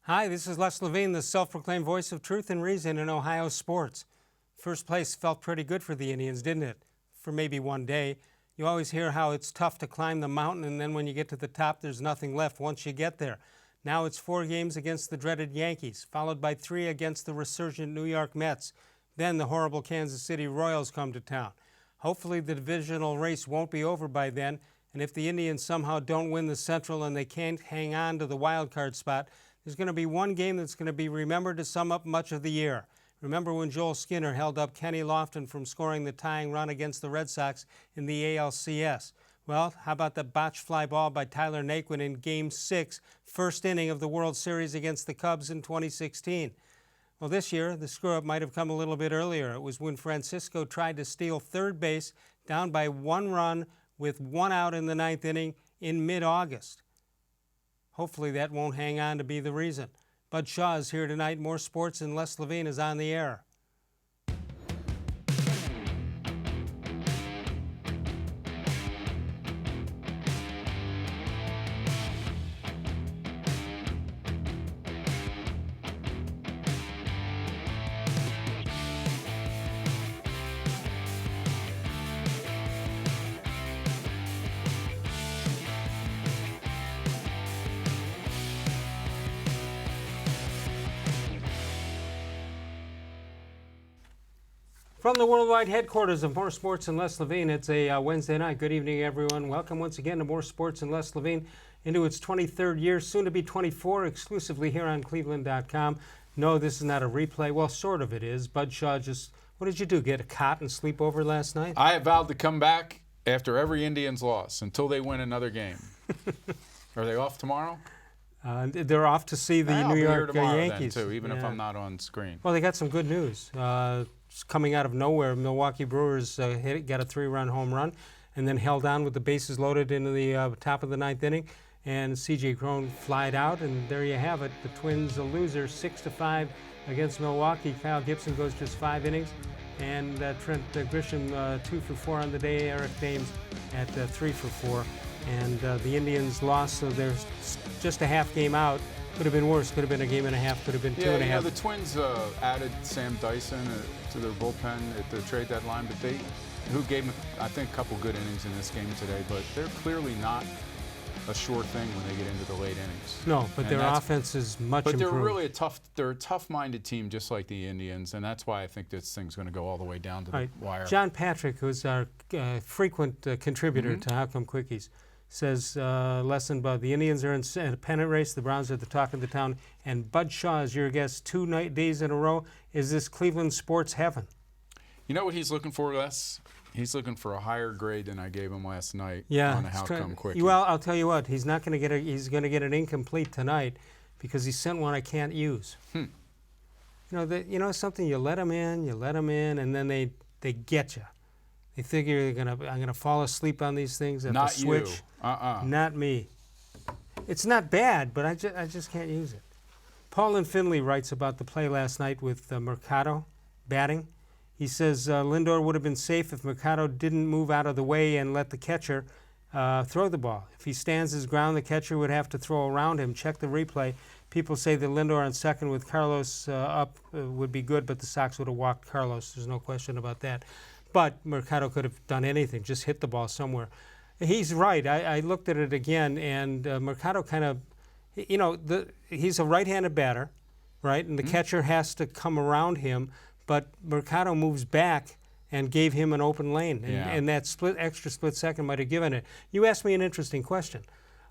Hi, this is Les-Levine, the self-proclaimed voice of truth and reason in Ohio sports. First place felt pretty good for the Indians, didn't it? For maybe one day. You always hear how it's tough to climb the mountain, and then when you get to the top, there's nothing left once you get there. Now it's 4 games against the dreaded Yankees, followed by 3 against the resurgent New York Mets. Then the horrible Kansas City Royals come to town. Hopefully the divisional race won't be over by then, and if the Indians somehow don't win the Central and they can't hang on to the wild card spot, there's going to be one game that's going to be remembered to sum up much of the year. Remember when Joel Skinner held up Kenny Lofton from scoring the tying run against the Red Sox in the ALCS? Well, how about the botched fly ball by Tyler Naquin in Game 6, first inning of the World Series against the Cubs in 2016? Well, this year, the screw-up might have come a little bit earlier. It was when Francisco tried to steal third base down by 1 run with 1 out in the 9th inning in mid-August. Hopefully that won't hang on to be the reason. Bud Shaw is here tonight. More Sports and Les-Levine is on the air. From the worldwide headquarters of More Sports and Les-Levine, it's a Wednesday night. Good evening, everyone. Welcome once again to More Sports and Les-Levine into its 23rd year, soon to be 24, exclusively here on cleveland.com. No, this is not a replay. Well, sort of it is. Bud Shaw just, what did you do, get a cot and sleep over last night? I have vowed to come back after every Indians loss until they win another game. Are they off tomorrow? They're off to see the New York Yankees. Then too, even if I'm not on screen. Well, they got some good news. Coming out of nowhere, Milwaukee Brewers got a 3-run home run and then held on with the bases loaded into the top of the 9th inning. And C.J. Cron flied out, and there you have it. The Twins a loser, 6-5 against Milwaukee. Kyle Gibson goes just 5 innings. And Trent Grisham 2 for 4 on the day. Eric Thames at 3 for 4. And the Indians lost, so there's just a half game out. Could have been worse. Could have been a game and a half. Could have been 2.5. The Twins added Sam Dyson to their bullpen at the trade deadline, but who gave them, I think, a couple good innings in this game today. But they're clearly not a sure thing when they get into the late innings. No, but their offense is much improved. But they're really they're a tough-minded team, just like the Indians, and that's why I think this thing's going to go all the way down to the wire. John Patrick, who's our frequent contributor to How Come Quickies, says, lesson about the Indians are in a pennant race, the Browns are the talk of the town, and Bud Shaw is your guest 2 days in a row. Is this Cleveland sports heaven? You know what he's looking for, Les? He's looking for a higher grade than I gave him last night on a How Come Quickie. Well, I'll tell you what, he's not going to get he's going to get an incomplete tonight because he sent one I can't use. You know something, you let him in, and then they get you. They figure I'm gonna fall asleep on these things at the switch. Not me. It's not bad, but I just can't use it. Paul in Findlay writes about the play last night with Mercado batting. He says Lindor would have been safe if Mercado didn't move out of the way and let the catcher throw the ball. If he stands his ground, the catcher would have to throw around him. Check the replay. People say that Lindor on second with Carlos up would be good, but the Sox would have walked Carlos. There's no question about that. But Mercado could have done anything, just hit the ball somewhere. He's right. I looked at it again, and Mercado kind of, he's a right-handed batter, right? And the catcher has to come around him, but Mercado moves back and gave him an open lane, and that extra split second might have given it. You asked me an interesting question.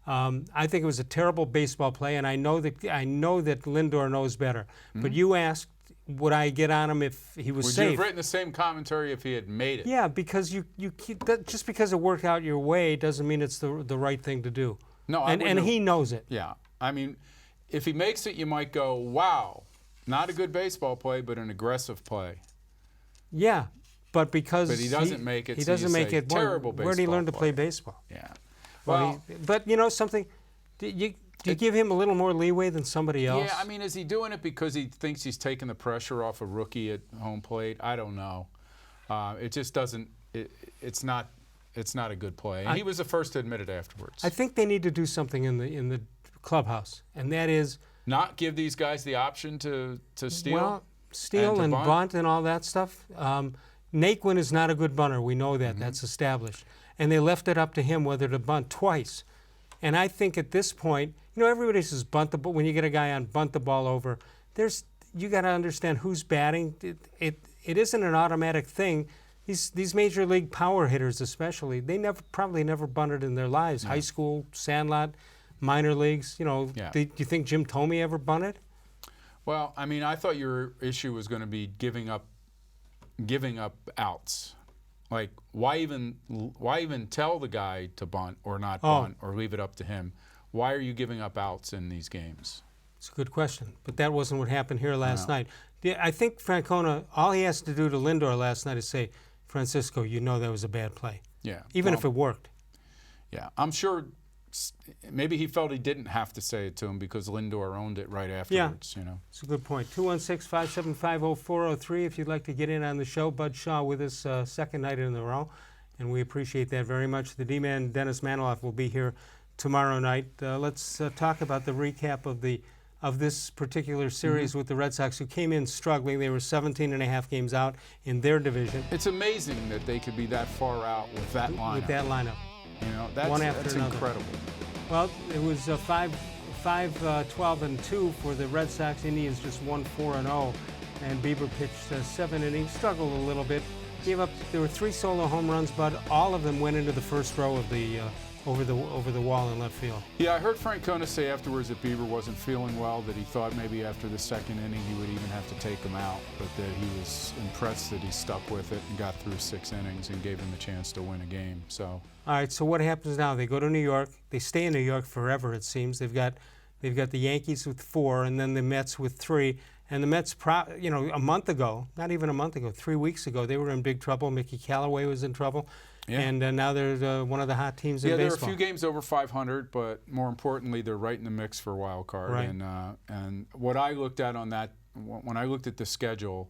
I think it was a terrible baseball play, and I know that Lindor knows better. But you asked, would I get on him if he was safe? Would you have written the same commentary if he had made it? Yeah, because you keep that, just because it worked out your way doesn't mean it's the right thing to do. No, and he knows it. Yeah, I mean, if he makes it, you might go, wow, not a good baseball play, but an aggressive play. Yeah, but because he doesn't make it, he doesn't make it. Terrible baseball. Where did he learn to play baseball? Yeah, well, but you know something, do you give him a little more leeway than somebody else? Yeah, I mean, is he doing it because he thinks he's taking the pressure off a rookie at home plate? I don't know. It just doesn't. It's not a good play. And he was the first to admit it afterwards. I think they need to do something in the clubhouse, and that is not give these guys the option to steal? Well, steal and bunt and all that stuff. Naquin is not a good bunter. We know that. That's established. And they left it up to him whether to bunt twice. And I think at this point, everybody says bunt the ball. When you get a guy on bunt the ball over, you got to understand who's batting. It isn't an automatic thing. These major league power hitters, especially, they probably never bunted in their lives. High school, sandlot, minor leagues. Do you think Jim Thome ever bunted? Well, I mean, I thought your issue was going to be giving up outs. Like, why even tell the guy to bunt or not bunt or leave it up to him? Why are you giving up outs in these games? It's a good question, but that wasn't what happened here last night. I think Francona, all he has to do to Lindor last night is say, Francisco, that was a bad play. Yeah. Even if it worked. Yeah, I'm sure maybe he felt he didn't have to say it to him because Lindor owned it right afterwards. It's a good point. 216-575-0403 if you'd like to get in on the show. Bud Shaw with us second night in a row, and we appreciate that very much. The D-Man, Dennis Maniloff, will be here tomorrow night. Let's talk about the recap of this particular series with the Red Sox, who came in struggling. They were 17 and a half games out in their division. It's amazing that they could be that far out with that lineup. With that lineup. That's incredible. Well, it was 5-12-2 for the Red Sox. Indians just won 4-0, and Bieber pitched 7 innings, struggled a little bit, gave up. There were 3 solo home runs, but all of them went into the first row of the over the wall in left field. Yeah, I heard Francona say afterwards that Bieber wasn't feeling well, that he thought maybe after the second inning he would even have to take him out, but that he was impressed that he stuck with it and got through 6 innings and gave him a chance to win a game. So. All right, so what happens now? They go to New York. They stay in New York forever, it seems. They've got the Yankees with 4, and then the Mets with 3. And the Mets, a month ago, not even a month ago, 3 weeks ago, they were in big trouble. Callaway was in trouble. Yeah. And now they're one of the hot teams in baseball. Yeah, they're a few games over 500, but more importantly, they're right in the mix for a wild card. Right. And what I looked at on that, when I looked at the schedule,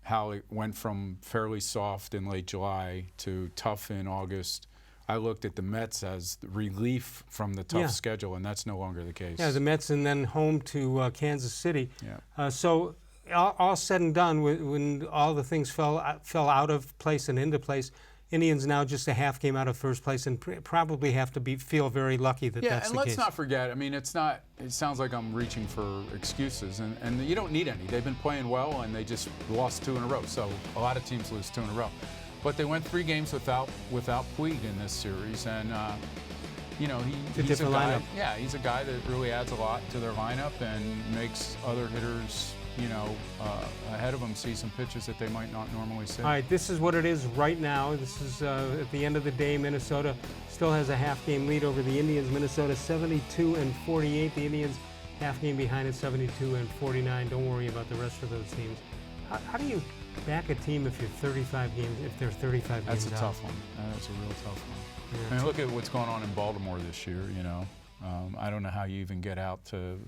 how it went from fairly soft in late July to tough in August, I looked at the Mets as relief from the tough schedule, and that's no longer the case. Yeah, the Mets and then home to Kansas City. Yeah. So all said and done, when all the things fell out of place and into place, Indians now just a half game out of first place and probably have to feel very lucky that that's the case. Yeah, and let's not forget, I mean, it sounds like I'm reaching for excuses, and you don't need any. They've been playing well, and they just lost 2 in a row. So a lot of teams lose 2 in a row. But they went 3 games without Puig in this series, and he's a guy. Yeah, he's a guy that really adds a lot to their lineup and makes other hitters, ahead of them see some pitches that they might not normally see. All right, this is what it is right now. This is at the end of the day. Minnesota still has a half-game lead over the Indians. Minnesota 72-48. The Indians half game behind at 72-49. Don't worry about the rest of those teams. How do you back a team if you're 35 games? If they're 35 That's games a out? tough one. That's a real tough one. Yeah, I mean, look at what's going on in Baltimore this year. I don't know how you even get out to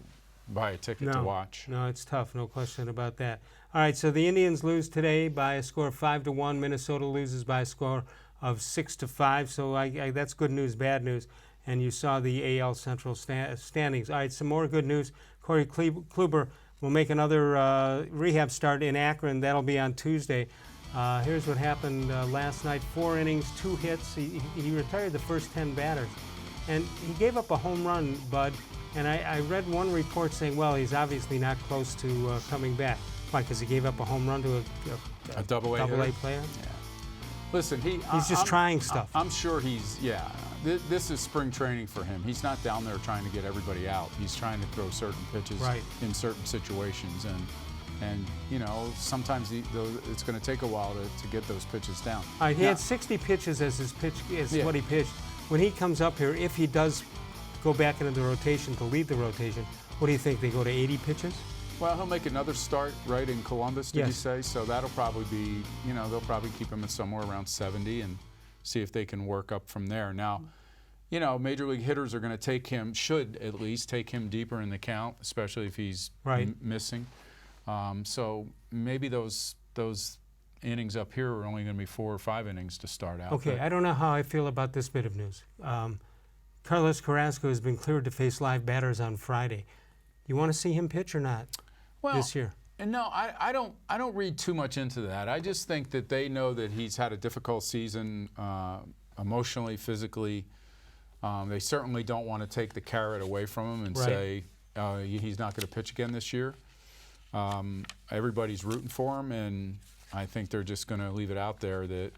buy a ticket to watch. No, it's tough. No question about that. All right, so the Indians lose today by a score of 5-1. Minnesota loses by a score of 6-5. So that's good news, bad news. And you saw the AL Central standings. All right, some more good news. Corey Kluber will make another rehab start in Akron. That'll be on Tuesday. Here's what happened last night. 4 innings, 2 hits. He retired the first 10 batters. And he gave up a home run, Bud. And I read one report saying, well, he's obviously not close to coming back. Why? Because he gave up a home run to a double-A player? Yeah. Listen, he's just trying stuff. I'm sure this is spring training for him. He's not down there trying to get everybody out. He's trying to throw certain pitches in certain situations. And sometimes it's going to take a while to get those pitches down. All right, he had 60 pitches as what he pitched. When he comes up here, if he does go back into the rotation to lead the rotation, what do you think? They go to 80 pitches? Well, he'll make another start right in Columbus, did you say? So that'll probably be, they'll probably keep him at somewhere around 70 and see if they can work up from there. Now, major league hitters are going to should at least take him deeper in the count, especially if he's missing. So maybe those innings up here are only going to be 4 or 5 innings to start out. Okay, I don't know how I feel about this bit of news. Carlos Carrasco has been cleared to face live batters on Friday. You want to see him pitch or not this year? And no, I don't read too much into that. I just think that they know that he's had a difficult season, emotionally, physically. They certainly don't want to take the carrot away from him and say he's not going to pitch again this year. Everybody's rooting for him, and I think they're just going to leave it out there that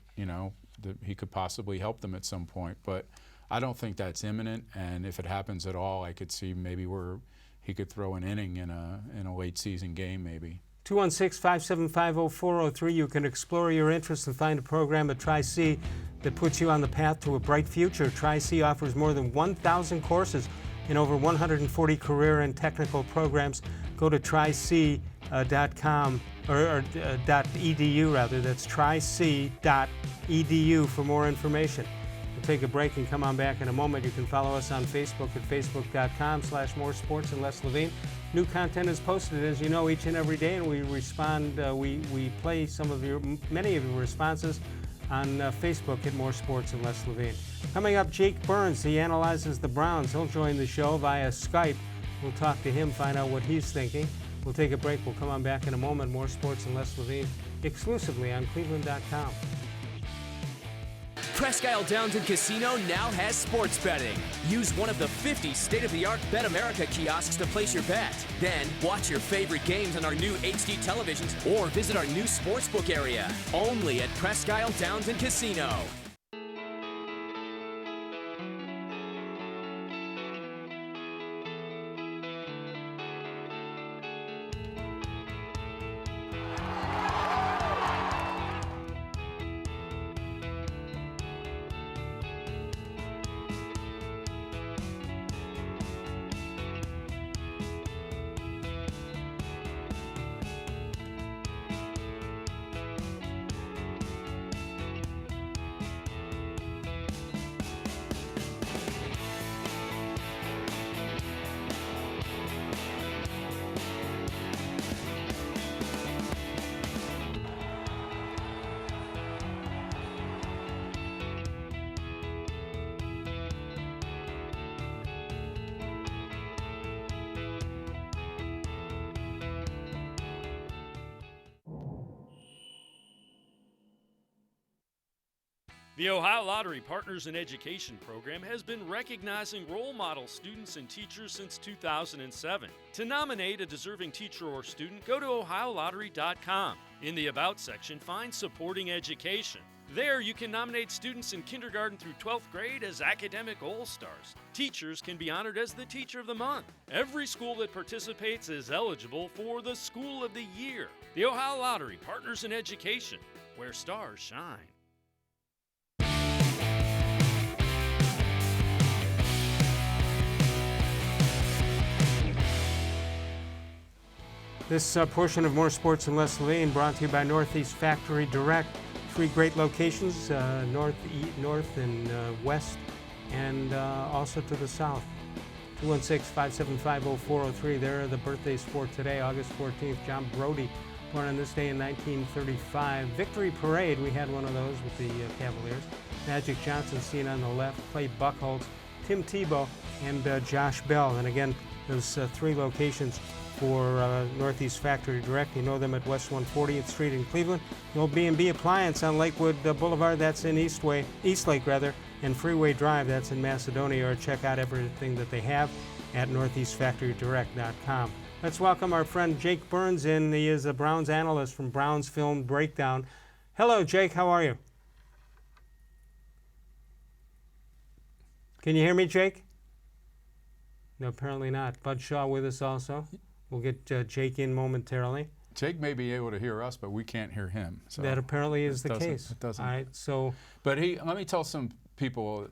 that he could possibly help them at some point. But I don't think that's imminent. And if it happens at all, I could see maybe where he could throw an inning in a late season game, maybe. 216-575-0403. You can explore your interests and find a program at Tri-C that puts you on the path to a bright future. Tri-C offers more than 1,000 courses in over 140 career and technical programs. Go to tric.com or .edu rather. That's tric.edu for more information. We'll take a break and come on back in a moment. You can follow us on Facebook at facebook.com/more-sports-and-les-levine. New content is posted, as you know, each and every day, and we respond. We play many of your responses on Facebook at More Sports and Les Levine. Coming up, Jake Burns. He analyzes the Browns. He'll join the show via Skype. We'll talk to him, find out what he's thinking. We'll take a break. We'll come on back in a moment. More Sports and Les Levine, exclusively on cleveland.com. Presque Isle Downton Casino now has sports betting. Use one of the 50 state-of-the-art Bet America kiosks to place your bet. Then watch your favorite games on our new HD televisions or visit our new sportsbook area. Only at Presque Isle Downton Casino. The Ohio Lottery Partners in Education program has been recognizing role model students and teachers since 2007. To nominate a deserving teacher or student, go to OhioLottery.com. In the About section, find Supporting Education. There, you can nominate students in kindergarten through 12th grade as academic all-stars. Teachers can be honored as the Teacher of the Month. Every school that participates is eligible for the School of the Year. The Ohio Lottery Partners in Education, where stars shine. This portion of More Sports and Les Levine brought to you by Northeast Factory Direct. 3 great locations, north and west, and also to the south. 216-575-0403. There are the birthdays for today, August 14th. John Brody, born on this day in 1935. Victory Parade, we had one of those with the Cavaliers. Magic Johnson seen on the left. Clay Buchholz, Tim Tebow, and Josh Bell. And again, those 3 locations for Northeast Factory Direct. You know them at West 140th Street in Cleveland. The old B&B Appliance on Lakewood Boulevard, that's in Eastlake, and Freeway Drive, that's in Macedonia. Or check out everything that they have at northeastfactorydirect.com. Let's welcome our friend Jake Burns in. He is a Browns analyst from Browns Film Breakdown. Hello, Jake. How are you? Can you hear me, Jake? No, apparently not. Bud Shaw with us also. We'll get Jake in momentarily. Jake may be able to hear us, but we can't hear him. So that apparently is the case. It doesn't. All right, so. But let me tell some people,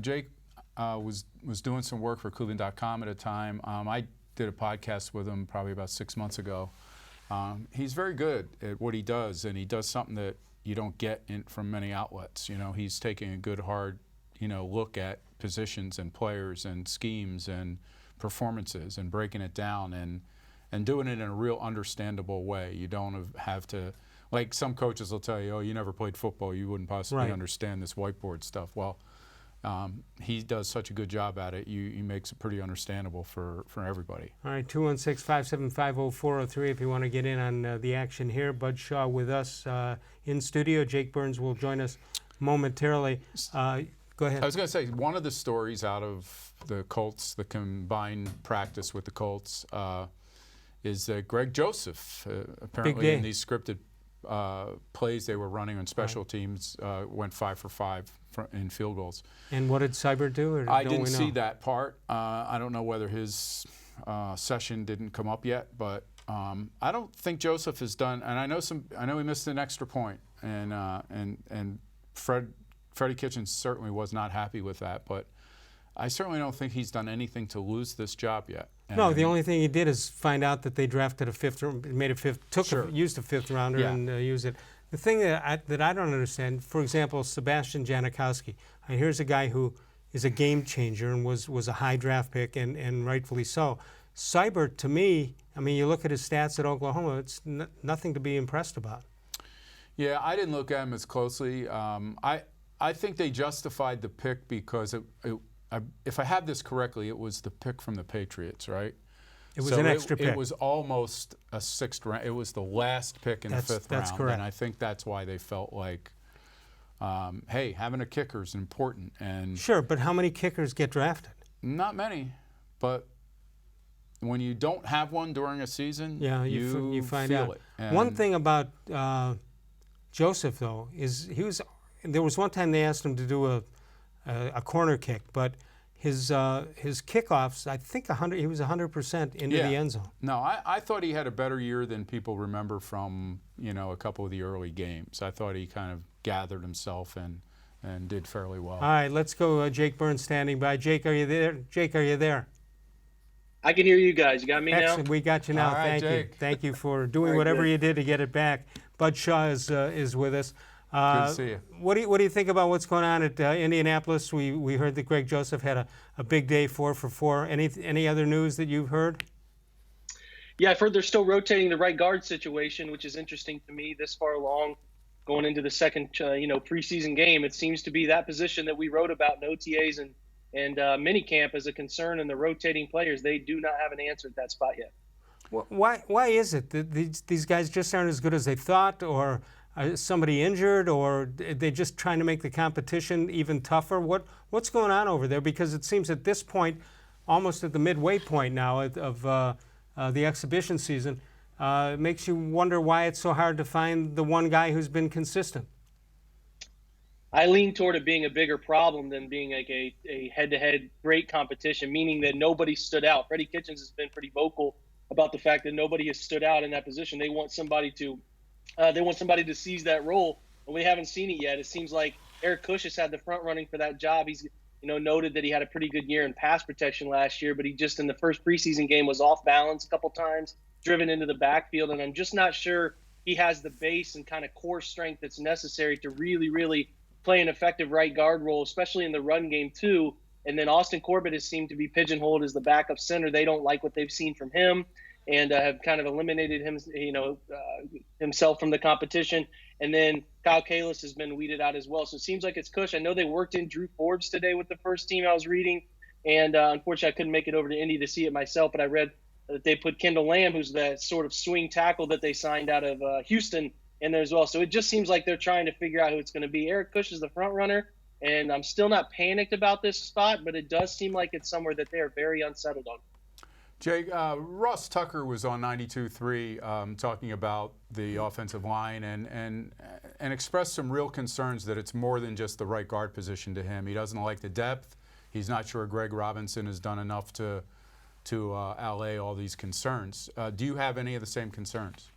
Jake was doing some work for cleveland.com at a time. I did a podcast with him probably about 6 months ago. He's very good at what he does, and he does something that you don't get from many outlets. He's taking a good, hard, look at positions and players and schemes and performances and breaking it down and doing it in a real understandable way. You don't have to, like some coaches will tell you, oh, you never played football, you wouldn't possibly understand this whiteboard stuff. Well, he does such a good job at it. He makes it pretty understandable for everybody. All right, 216-575-0403 if you want to get in on the action here. Bud Shaw with us in studio. Jake Burns will join us momentarily. Go ahead. I was going to say, one of the stories out of the Colts, the combined practice with the Colts, is that Greg Joseph, apparently in these scripted plays they were running on special teams, went 5 for 5 in field goals. And what did Cyber do? Or I didn't see that part. I don't know whether his session didn't come up yet, but I don't think Joseph has done. And I know he missed an extra point, and Freddie Kitchens certainly was not happy with that. But I certainly don't think he's done anything to lose this job yet. And no, the only thing he did is find out that they drafted used a fifth rounder and used it. The thing that I don't understand, for example, Sebastian Janikowski. Here's a guy who is a game changer and was a high draft pick, and rightfully so. Cyber, to me, I mean, you look at his stats at Oklahoma, it's nothing to be impressed about. Yeah, I didn't look at him as closely. I think they justified the pick because if I have this correctly, it was the pick from the Patriots, right? It was an extra pick. It was almost a sixth round. It was the last pick in the fifth round. That's correct. And I think that's why they felt like, hey, having a kicker is important. And sure, but how many kickers get drafted? Not many, but when you don't have one during a season, you find feel out. It. One thing about Joseph, though, is there was one time they asked him to do a corner kick, but his kickoffs, I think he was 100% into the end zone. No, I thought he had a better year than people remember from a couple of the early games. I thought he kind of gathered himself and did fairly well. All right, let's go. Jake Burns standing by. Jake, are you there? Jake, are you there? I can hear you guys. You got me Excellent. now? We got you now. All right, Thank Jake. you. Thank you for doing whatever you did to get it back. Bud Shaw is with us. Good to see you. What do you think about what's going on at Indianapolis? We heard that Greg Joseph had a big day, 4 for 4. Any other news that you've heard? Yeah, I've heard they're still rotating the right guard situation, which is interesting to me this far along, going into the second preseason game. It seems to be that position that we wrote about in OTAs and minicamp as a concern, and the rotating players, they do not have an answer at that spot yet. Why is it that these guys just aren't as good as they thought, or somebody injured, or they're just trying to make the competition even tougher? What's going on over there? Because it seems at this point, almost at the midway point now of the exhibition season, it makes you wonder why it's so hard to find the one guy who's been consistent. I lean toward it being a bigger problem than being like a head-to-head great competition, meaning that nobody stood out. Freddie Kitchens has been pretty vocal about the fact that nobody has stood out in that position. They want somebody to seize that role, and we haven't seen it yet. It seems like Eric-Kush has had the front running for that job. He's noted that he had a pretty good year in pass protection last year, but he just in the first preseason game was off balance a couple times, driven into the backfield, and I'm just not sure he has the base and kind of core strength that's necessary to really, really play an effective right guard role, especially in the run game too. And then Austin-Corbett has seemed to be pigeonholed as the backup center. They don't like what they've seen from him and have kind of eliminated him, himself from the competition. And then Kyle Kalis has been weeded out as well. So it seems like it's Kush. I know they worked in Drew Forbes today with the first team I was reading, and unfortunately I couldn't make it over to Indy to see it myself, but I read that they put Kendall Lamb, who's that sort of swing tackle that they signed out of Houston, in there as well. So it just seems like they're trying to figure out who it's going to be. Eric-Kush is the front runner, and I'm still not panicked about this spot, but it does seem like it's somewhere that they are very unsettled on. Jake, Ross Tucker was on 92.3 talking about the offensive line and expressed some real concerns that it's more than just the right guard position to him. He doesn't like the depth. He's not sure Greg Robinson has done enough to allay all these concerns. Do you have any of the same concerns?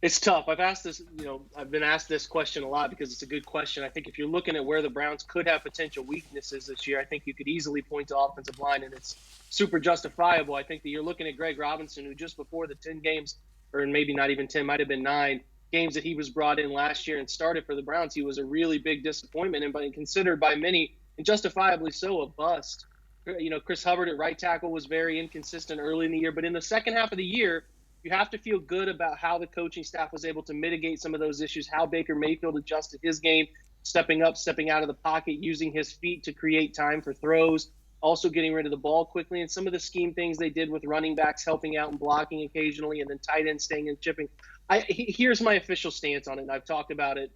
It's tough. I've been asked this question a lot because it's a good question. I think if you're looking at where the Browns could have potential weaknesses this year, I think you could easily point to offensive line, and it's super justifiable. I think that you're looking at Greg Robinson, who just before the 10 games, or maybe not even 10, might have been 9 games that he was brought in last year and started for the Browns, he was a really big disappointment and considered by many, and justifiably so, a bust. Chris Hubbard at right tackle was very inconsistent early in the year, but in the second half of the year, you have to feel good about how the coaching staff was able to mitigate some of those issues, how Baker-Mayfield adjusted his game, stepping up, stepping out of the pocket, using his feet to create time for throws, also getting rid of the ball quickly, and some of the scheme things they did with running backs helping out and blocking occasionally, and then tight ends staying and chipping. Here's my official stance on it, and I've talked about it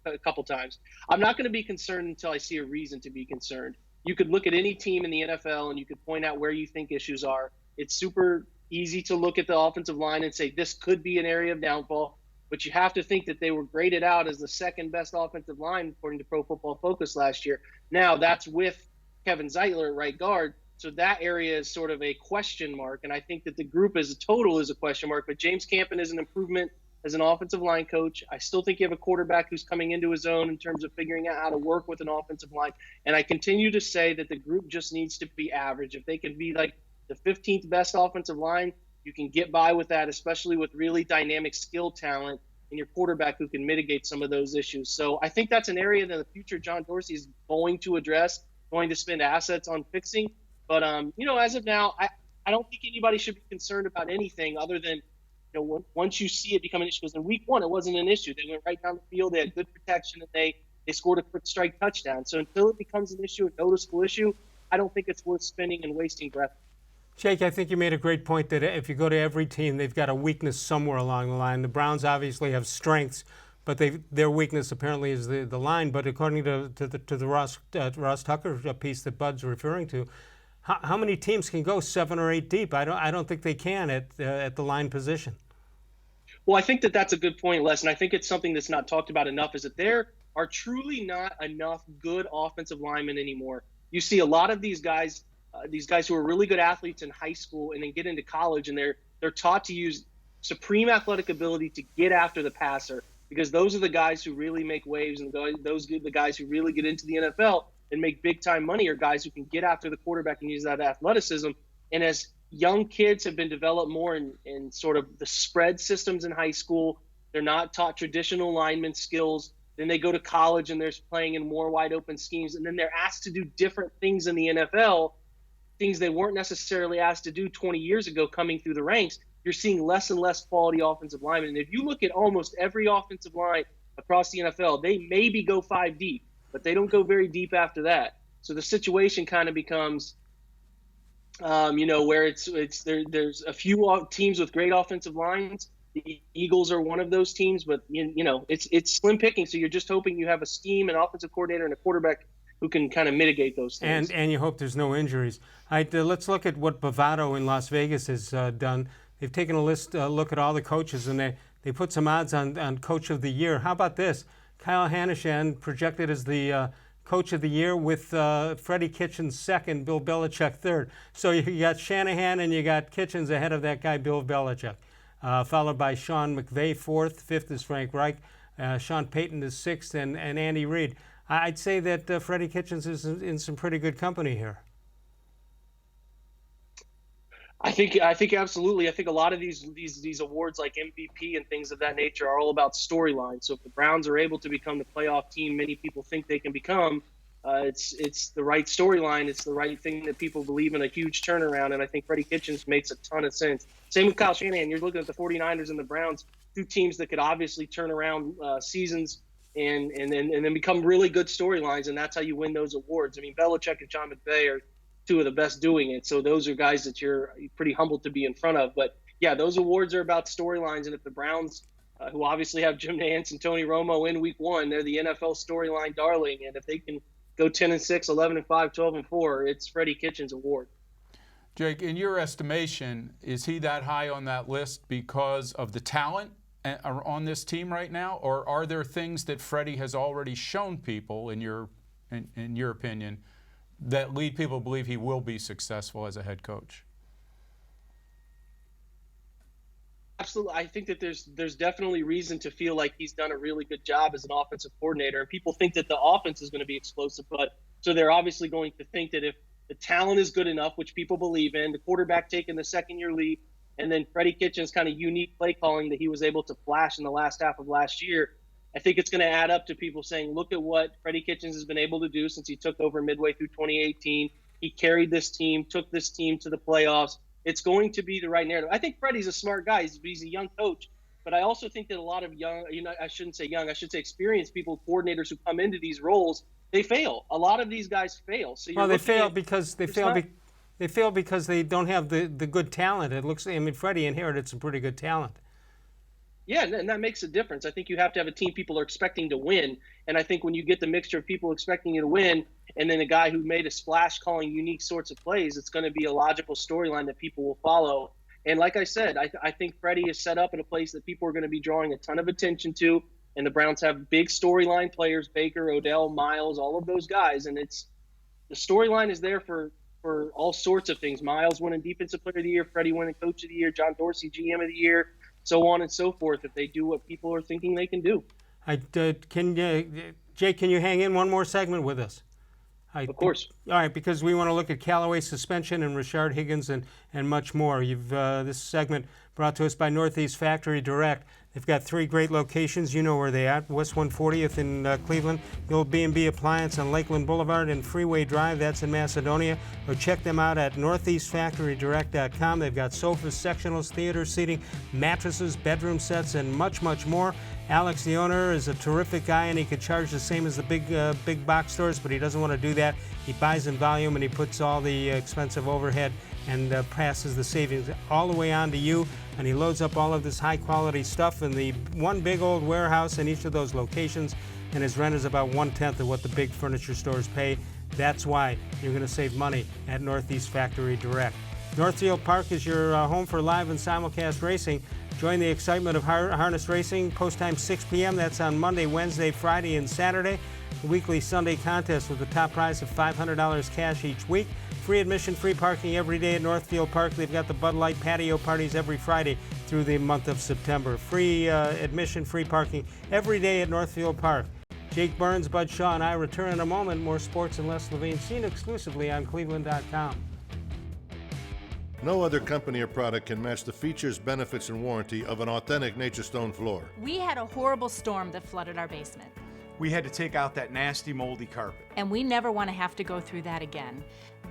a couple times. I'm not going to be concerned until I see a reason to be concerned. You could look at any team in the NFL and you could point out where you think issues are. It's super easy to look at the offensive line and say this could be an area of downfall, but you have to think that they were graded out as the second best offensive line according to Pro Football Focus last year. Now that's with Kevin Zeitler at right guard, so that area is sort of a question mark, and I think that the group as a total is a question mark, but James Campen is an improvement as an offensive line coach. I still think you have a quarterback who's coming into his own in terms of figuring out how to work with an offensive line. And I continue to say that the group just needs to be average. If they can be like the 15th best offensive line, you can get by with that, especially with really dynamic skill talent and your quarterback who can mitigate some of those issues. So I think that's an area that the future John Dorsey is going to address, going to spend assets on fixing. But, as of now, I don't think anybody should be concerned about anything other than, once you see it become an issue, because in week one, it wasn't an issue. They went right down the field. They had good protection, and they scored a quick strike touchdown. So until it becomes an issue, a noticeable issue, I don't think it's worth spending and wasting breath. Jake, I think you made a great point that if you go to every team, they've got a weakness somewhere along the line. The Browns obviously have strengths, but their weakness apparently is the line. But according to the Ross Tucker piece that Bud's referring to, how many teams can go 7 or 8 deep? I don't think they can at the line position. Well, I think that that's a good point, Les, and I think it's something that's not talked about enough, is that there are truly not enough good offensive linemen anymore. You see a lot of these guys who are really good athletes in high school and then get into college, and they're taught to use supreme athletic ability to get after the passer, because those are the guys who really make waves, and the guys who really get into the NFL and make big-time money are guys who can get after the quarterback and use that athleticism. And as young kids have been developed more in sort of the spread systems in high school, they're not taught traditional lineman skills. Then they go to college and they're playing in more wide-open schemes, and then they're asked to do different things in the NFL, things they weren't necessarily asked to do 20 years ago coming through the ranks. You're seeing less and less quality offensive linemen. And if you look at almost every offensive line across the NFL, they maybe go 5 deep, but they don't go very deep after that. So the situation kind of becomes, where there's a few teams with great offensive lines. The Eagles are one of those teams, but it's slim picking. So you're just hoping you have a scheme, an offensive coordinator, and a quarterback who can kind of mitigate those things. And you hope there's no injuries. All right, let's look at what Bovado in Las Vegas has done. They've taken a look at all the coaches, and they put some odds on Coach of the Year. How about this? Kyle Shanahan projected as the Coach of the Year with Freddie Kitchens second, Bill Belichick third. So you got Shanahan and you got Kitchens ahead of that guy, Bill Belichick, followed by Sean McVay fourth. Fifth is Frank Reich. Sean Payton is sixth, and Andy Reid. I'd say that Freddie Kitchens is in some pretty good company here. I think absolutely. I think a lot of these awards like MVP and things of that nature are all about storyline. So if the Browns are able to become the playoff team many people think they can become, it's the right storyline. It's the right thing that people believe in, a huge turnaround. And I think Freddie Kitchens makes a ton of sense. Same with Kyle Shanahan. You're looking at the 49ers and the Browns, two teams that could obviously turn around seasons and then become really good storylines, and that's how you win those awards. I mean, Belichick and Sean McVay are two of the best doing it, so those are guys that you're pretty humbled to be in front of. But yeah, those awards are about storylines, and if the Browns, who obviously have Jim Nantz and Tony Romo in week one, they're the NFL storyline darling, and if they can go 10-6, 11-5, 12-4, it's Freddie Kitchens' award. Jake, in your estimation, is he that high on that list because of the talent on this team right now, or are there things that Freddie has already shown people, in your opinion, that lead people to believe he will be successful as a head coach? Absolutely. I think that there's definitely reason to feel like he's done a really good job as an offensive coordinator, and people think that the offense is going to be explosive, but so they're obviously going to think that if the talent is good enough, which people believe in, the quarterback taking the second-year leap, and then Freddie Kitchens' kind of unique play calling that he was able to flash in the last half of last year, I think it's going to add up to people saying, look at what Freddie Kitchens has been able to do since he took over midway through 2018. He carried this team, took this team to the playoffs. It's going to be the right narrative. I think Freddie's a smart guy. He's a young coach. But I also think that a lot of young, I shouldn't say young, I should say experienced people, coordinators who come into these roles, they fail. A lot of these guys fail. So they fail because they fail because they don't have the good talent. It looks, I mean, Freddie inherited some pretty good talent. Yeah, and that makes a difference. I think you have to have a team people are expecting to win. And I think when you get the mixture of people expecting you to win and then a guy who made a splash calling unique sorts of plays, it's going to be a logical storyline that people will follow. And like I said, I think Freddie is set up in a place that people are going to be drawing a ton of attention to. And the Browns have big storyline players, Baker, Odell, Miles, all of those guys. And it's the storyline is there for all sorts of things. Miles winning Defensive Player of the Year, Freddie winning Coach of the Year, John Dorsey GM of the Year, so on and so forth, if they do what people are thinking they can do. Jake, can you hang in one more segment with us? Of course. All right, because we want to look at Callaway suspension and Rashard-Higgins and much more. This segment brought to us by Northeast Factory Direct. They've got 3 great locations. You know where they are. West 140th in Cleveland, the old B&B Appliance on Lakeland Boulevard and Freeway Drive. That's in Macedonia. Or check them out at northeastfactorydirect.com. They've got sofas, sectionals, theater seating, mattresses, bedroom sets, and much, much more. Alex, the owner, is a terrific guy, and he could charge the same as the big box stores, but he doesn't want to do that. He buys in volume, and he puts all the expensive overhead and passes the savings all the way on to you. And he loads up all of this high-quality stuff in the one big old warehouse in each of those locations, and his rent is about 1/10 of what the big furniture stores pay. That's why you're going to save money at Northeast Factory Direct. Northfield Park is your home for live and simulcast racing. Join the excitement of harness racing. Post time 6 p.m. That's on Monday, Wednesday, Friday, and Saturday. The weekly Sunday contest with the top prize of $500 cash each week. Free admission, free parking every day at Northfield Park. They've got the Bud Light patio parties every Friday through the month of September. Free admission, free parking every day at Northfield Park. Jake Burns, Bud Shaw, and I return in a moment. More sports and Les-Levine, seen exclusively on cleveland.com. No other company or product can match the features, benefits, and warranty of an authentic Nature Stone floor. We had a horrible storm that flooded our basement. We had to take out that nasty moldy carpet. And we never want to have to go through that again.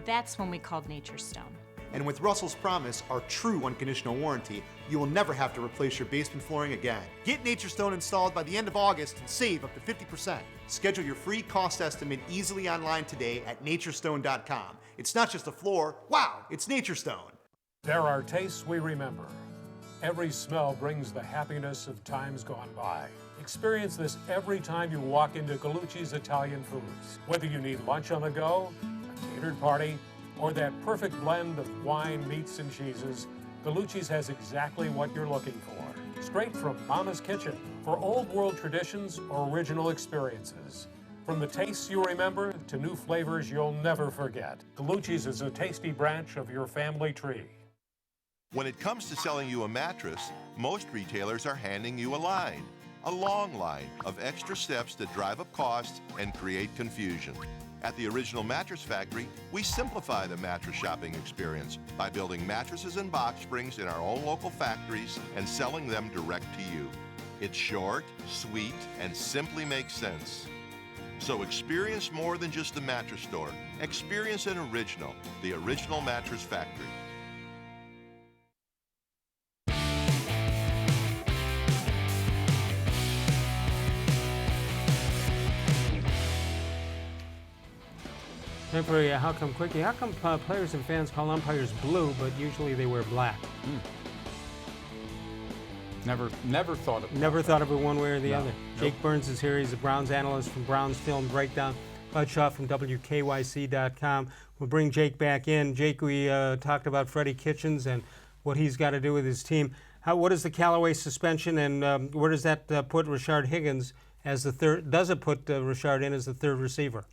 That's when we called Nature Stone. And with Russell's Promise, our true unconditional warranty, you will never have to replace your basement flooring again. Get Nature Stone installed by the end of August and save up to 50%. Schedule your free cost estimate easily online today at naturestone.com. It's not just a floor, wow, it's Nature Stone. There are tastes we remember. Every smell brings the happiness of times gone by. Experience this every time you walk into Gallucci's Italian Foods. Whether you need lunch on the go, a catered party, or that perfect blend of wine, meats, and cheeses, Gallucci's has exactly what you're looking for. Straight from Mama's Kitchen for old world traditions or original experiences. From the tastes you remember to new flavors you'll never forget. Gallucci's is a tasty branch of your family tree. When it comes to selling you a mattress, most retailers are handing you a line. A long line of extra steps that drive up costs and create confusion. At the Original Mattress Factory, we simplify the mattress shopping experience by building mattresses and box springs in our own local factories and selling them direct to you. It's short, sweet, and simply makes sense. So experience more than just the mattress store. Experience an original, the Original Mattress Factory. Time for How Come Quickie. How come players and fans call umpires blue, but usually they wear black? Never thought of it. Never thought of it one way or the other. Jake Burns is here. He's a Browns analyst from Browns Film Breakdown. Bud Shaw from WKYC.com. We'll bring Jake back in. Jake, we talked about Freddie Kitchens and what he's got to do with his team. What is the Callaway suspension, and where does that put Rashard-Higgins as the third? Does it put Rashard in as the third receiver?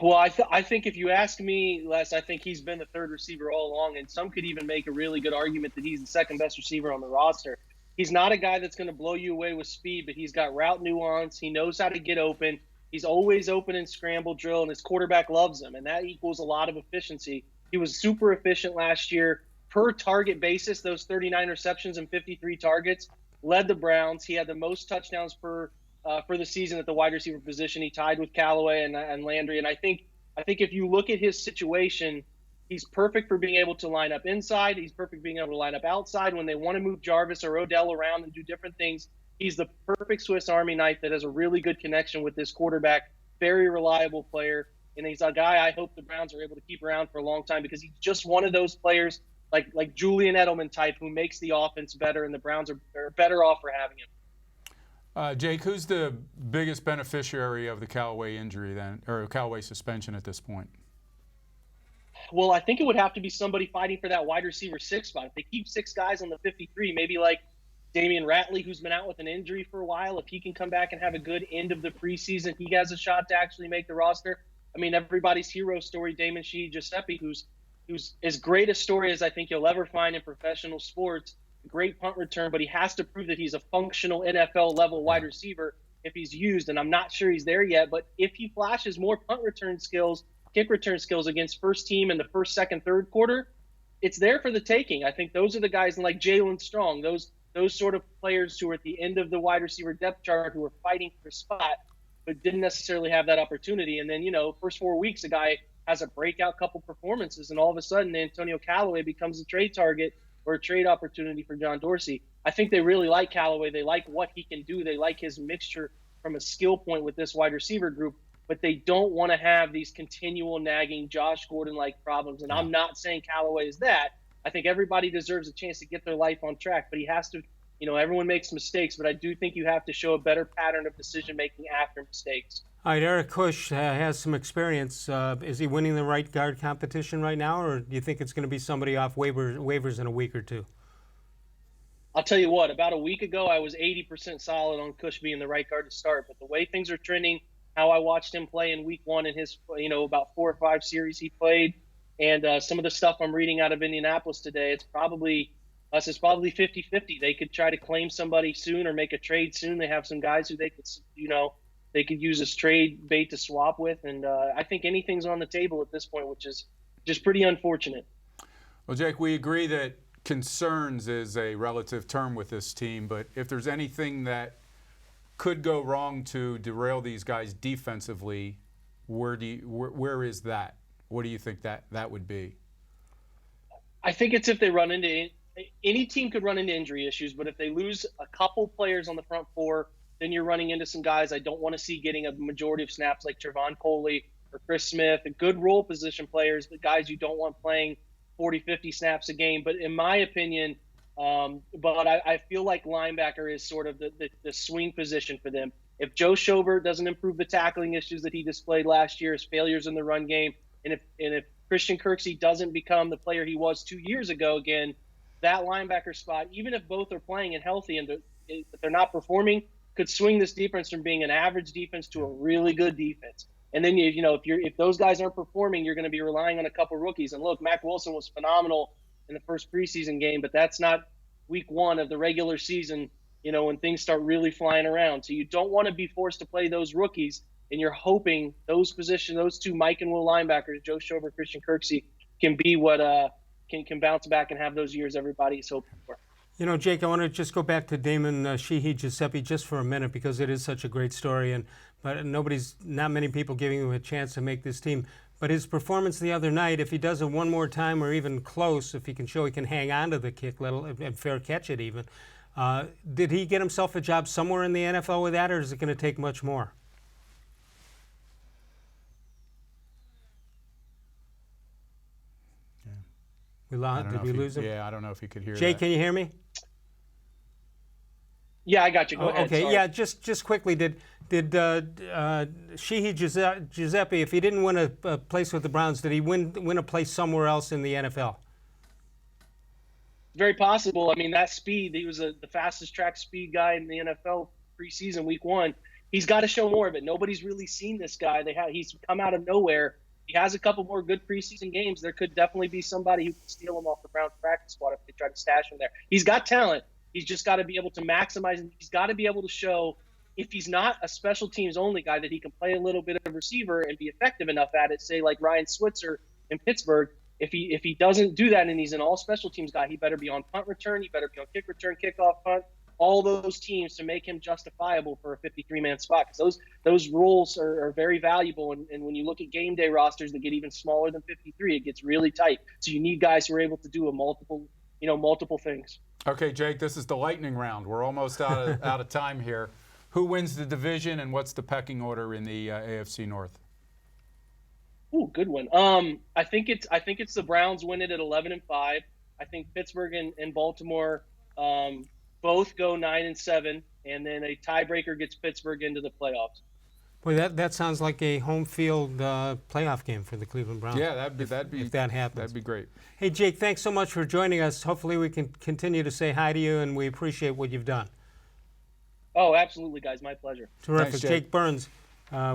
Well, I think if you ask me, Les, I think he's been the third receiver all along, and some could even make a really good argument that he's the second best receiver on the roster. He's not a guy that's going to blow you away with speed, but he's got route nuance. He knows how to get open. He's always open in scramble drill, and his quarterback loves him, and that equals a lot of efficiency. He was super efficient last year. Per target basis, those 39 receptions and 53 targets led the Browns. He had the most touchdowns for the season at the wide receiver position. He tied with Callaway and Landry. And I think if you look at his situation, He's perfect for being able to line up inside. He's perfect being able to line up outside. When they want to move Jarvis or Odell around and do different things, he's the perfect Swiss Army knife that has a really good connection with this quarterback. Very reliable player. And he's a guy I hope the Browns are able to keep around for a long time because he's just one of those players like Julian Edelman type who makes the offense better, and the Browns are better off for having him. Jake, who's the biggest beneficiary of the Callaway injury then, or Callaway suspension at this point? Well, I think it would have to be somebody fighting for that wide receiver 6 spot. If they keep 6 guys on the 53, maybe like Damian Ratley, who's been out with an injury for a while, if he can come back and have a good end of the preseason, he has a shot to actually make the roster. I mean, everybody's hero story, damon-sheehy-guiseppi, who's as great a story as I think you'll ever find in professional sports. Great punt return, but he has to prove that he's a functional NFL-level wide receiver if he's used, and I'm not sure he's there yet. But if he flashes more punt return skills, kick return skills against first team in the first, second, third quarter, it's there for the taking. I think those are the guys like Jalen Strong, those sort of players who are at the end of the wide receiver depth chart who are fighting for a spot but didn't necessarily have that opportunity. And then, first 4 weeks, a guy has a breakout couple performances, and all of a sudden Antonio-Callaway becomes a trade target or a trade opportunity for John Dorsey. I think they really like Callaway. They like what he can do. They like his mixture from a skill point with this wide receiver group, but they don't want to have these continual nagging Josh Gordon-like problems. And I'm not saying Callaway is that. I think everybody deserves a chance to get their life on track, but he has to, everyone makes mistakes, but I do think you have to show a better pattern of decision-making after mistakes. All right, eric-kush has some experience. Is he winning the right guard competition right now, or do you think it's going to be somebody off waivers in a week or two? I'll tell you what, about a week ago, I was 80% solid on Kush being the right guard to start, but the way things are trending, how I watched him play in week 1 in his, about 4 or 5 series he played, and some of the stuff I'm reading out of Indianapolis today, it's probably 50-50. They could try to claim somebody soon or make a trade soon. They have some guys who they could, they could use as trade bait to swap with. And I think anything's on the table at this point, which is just pretty unfortunate. Well, Jake, we agree that concerns is a relative term with this team, but if there's anything that could go wrong to derail these guys defensively, where is that? What do you think that would be? I think it's if they run into any team could run into injury issues, but if they lose a couple players on the front 4, then you're running into some guys I don't want to see getting a majority of snaps like Trevon Coley or Chris Smith, and good role position players, but guys you don't want playing 40, 50 snaps a game. But in my opinion, I feel like linebacker is sort of the swing position for them. If Joe Schobert doesn't improve the tackling issues that he displayed last year, his failures in the run game, and if Christian Kirksey doesn't become the player he was 2 years ago again, that linebacker spot, even if both are playing and healthy and they're not performing, could swing this defense from being an average defense to a really good defense. And then if those guys aren't performing, you're going to be relying on a couple rookies. And look, Mack Wilson was phenomenal in the first preseason game, but that's not week 1 of the regular season, when things start really flying around. So you don't want to be forced to play those rookies, and you're hoping those two Mike and Will linebackers, Joe Schobert, Christian Kirksey, can be what can bounce back and have those years everybody's hoping for. Jake, I want to just go back to damon-sheehy-guiseppi just for a minute because it is such a great story, but not many people giving him a chance to make this team. But his performance the other night, if he does it one more time or even close, if he can show he can hang on to the kick, and fair catch it even, did he get himself a job somewhere in the NFL with that, or is it going to take much more? Did we lose him? Yeah, I don't know if he could hear Jake, that. can you hear me? Yeah, I got you. Go ahead. Okay, Sorry. yeah, just quickly, did Sheehy-Guiseppi, if he didn't win a place with the Browns, did he win a place somewhere else in the NFL? Very possible. I mean, that speed, he was the fastest track speed guy in the NFL preseason week 1. He's got to show more of it. Nobody's really seen this guy. He's come out of nowhere. He has a couple more good preseason games. There could definitely be somebody who can steal him off the Browns practice squad if they try to stash him there. He's got talent. He's just got to be able to maximize it. He's got to be able to show, if he's not a special teams only guy, that he can play a little bit of receiver and be effective enough at it, say like Ryan Switzer in Pittsburgh. If he doesn't do that and he's an all special teams guy, he better be on punt return, he better be on kick return, kickoff, punt, all those teams to make him justifiable for a 53-man spot, because those roles are very valuable. And when you look at game day rosters that get even smaller than 53, it gets really tight. So you need guys who are able to do multiple things. Okay, Jake, this is the lightning round. We're almost out of time here. Who wins the division, and what's the pecking order in the AFC North? Ooh, good one. I think it's the Browns win it at 11-5. I think Pittsburgh and Baltimore both go 9-7, and then a tiebreaker gets Pittsburgh into the playoffs. Boy, that sounds like a home field playoff game for the Cleveland Browns. Yeah, that'd be if that happens. That'd be great. Hey, Jake, thanks so much for joining us. Hopefully we can continue to say hi to you, and we appreciate what you've done. Oh, absolutely, guys. My pleasure. Terrific. Thanks, Jake Burns,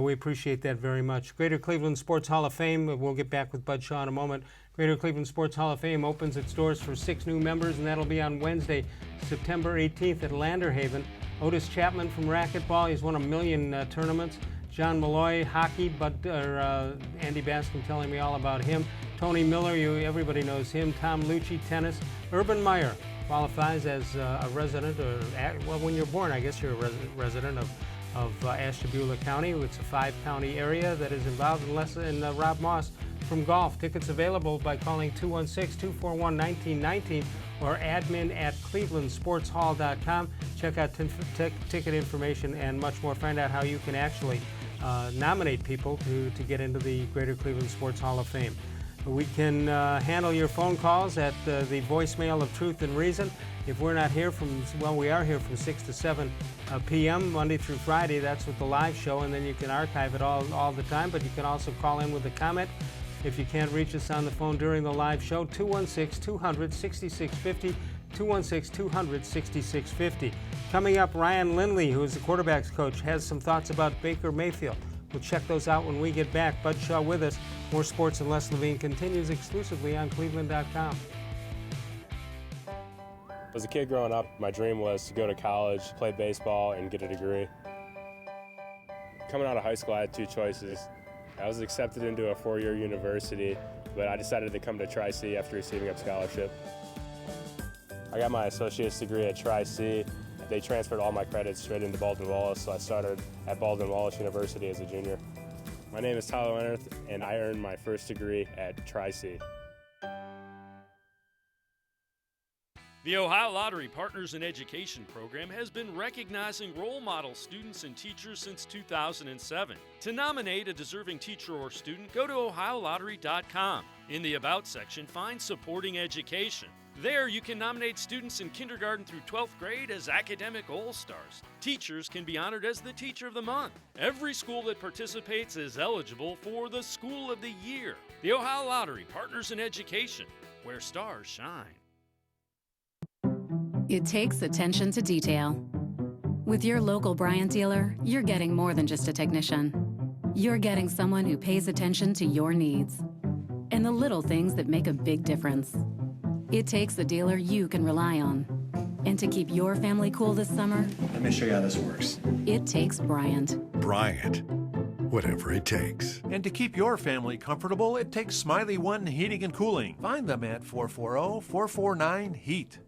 we appreciate that very much. Greater Cleveland Sports Hall of Fame, we'll get back with Bud Shaw in a moment. Greater Cleveland Sports Hall of Fame opens its doors for 6 new members, and that'll be on Wednesday, September 18th at Landerhaven. Otis Chapman from racquetball, he's won 1 million tournaments. John Malloy, hockey, Andy Baskin telling me all about him. Tony Miller, everybody knows him. Tom Lucci, tennis. Urban Meyer qualifies as a resident, well, when you're born, I guess you're a resident of Ashtabula County. It's a 5-county area that is involved in Rob Moss from golf. Tickets available by calling 216-241-1919 or admin@clevelandsportshall.com. Check out ticket information and much more. Find out how you can actually nominate people to get into the Greater Cleveland Sports Hall of Fame. We can handle your phone calls at the voicemail of Truth and Reason. If we're not here we are here from 6 to 7 p.m. Monday through Friday. That's with the live show, and then you can archive it all the time, but you can also call in with a comment. If you can't reach us on the phone during the live show, 216-200-6650, 216-200-6650. Coming up, Ryan Lindley, who is the quarterback's coach, has some thoughts about Baker-Mayfield. We'll check those out when we get back. Bud Shaw with us. More Sports and Les-Levine continues exclusively on cleveland.com. As a kid growing up, my dream was to go to college, play baseball, and get a degree. Coming out of high school, I had 2 choices. I was accepted into a 4-year university, but I decided to come to Tri-C after receiving a scholarship. I got my associate's degree at Tri-C. They transferred all my credits straight into Baldwin-Wallace, so I started at Baldwin-Wallace University as a junior. My name is Tyler Leonard, and I earned my first degree at Tri-C. The Ohio Lottery Partners in Education program has been recognizing role model students and teachers since 2007. To nominate a deserving teacher or student, go to OhioLottery.com. In the About section, find Supporting Education. There, you can nominate students in kindergarten through 12th grade as academic all-stars. Teachers can be honored as the Teacher of the Month. Every school that participates is eligible for the School of the Year. The Ohio Lottery Partners in Education, where stars shine. It takes attention to detail. With your local Bryant dealer, you're getting more than just a technician. You're getting someone who pays attention to your needs and the little things that make a big difference. It takes a dealer you can rely on. And to keep your family cool this summer, let me show you how this works. It takes Bryant. Bryant, whatever it takes. And to keep your family comfortable, it takes Smiley One Heating and Cooling. Find them at 440-449-HEAT.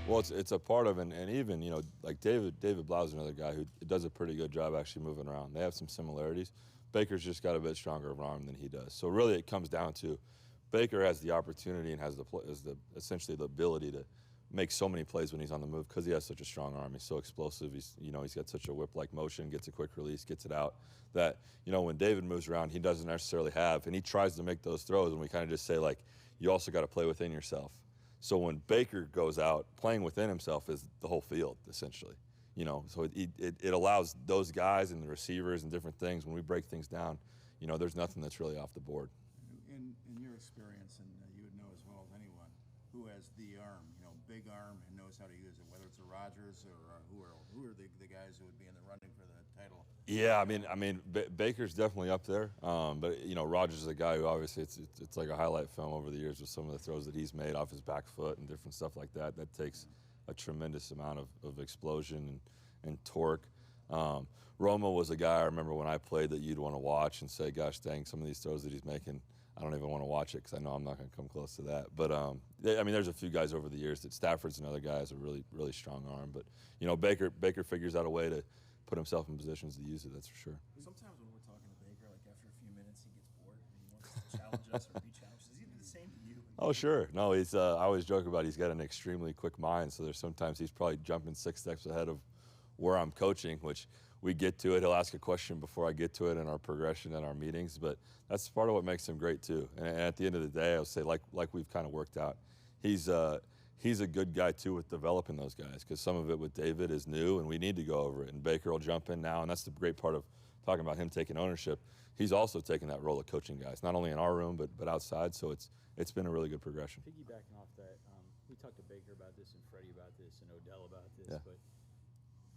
Well, it's a part of, and even, you know, like David Blau is another guy who does a pretty good job actually moving around. They have some similarities. Baker's just got a bit stronger of an arm than he does. So really it comes down to Baker has the opportunity and has essentially the ability to make so many plays when he's on the move because he has such a strong arm. He's so explosive. He's got such a whip-like motion, gets a quick release, gets it out, that, you know, when David moves around, he doesn't necessarily have, and he tries to make those throws, and we kind of just say, like, you also got to play within yourself. So when Baker goes out, playing within himself is the whole field, essentially. You know, so it allows those guys and the receivers and different things, when we break things down, you know, there's nothing that's really off the board. In your experience, and you would know as well as anyone, who has the arm, you know, big arm and knows how to use it, whether it's a Rodgers or who are the guys who would be in the running for the title? Yeah, I mean, Baker's definitely up there, but you know, Rodgers is a guy who obviously it's like a highlight film over the years with some of the throws that he's made off his back foot and different stuff like that. That takes a tremendous amount of explosion and torque. Roma was a guy I remember when I played that you'd want to watch and say, gosh dang, some of these throws that he's making, I don't even want to watch it because I know I'm not going to come close to that. But, I mean, there's a few guys over the years that Stafford's another guy has a really, really strong arm. But, you know, Baker figures out a way to put himself in positions to use it, that's for sure. Sometimes when we're talking to Baker, like after a few minutes, he gets bored and he wants to challenge us or be challenged. Does he do the same to you? Oh, sure. No, he's. I always joke about he's got an extremely quick mind, so there's sometimes he's probably jumping 6 steps ahead of where I'm coaching, which we get to it. He'll ask a question before I get to it in our progression in our meetings, but that's part of what makes him great too. And at the end of the day, I'll say like we've kind of worked out, he's a good guy too with developing those guys, because some of it with David is new and we need to go over it. And Baker will jump in now, and that's the great part of talking about him taking ownership. He's also taking that role of coaching guys, not only in our room but outside. So it's been a really good progression. Piggybacking off that, we talked to Baker about this and Freddie about this and Odell about this, Yeah. but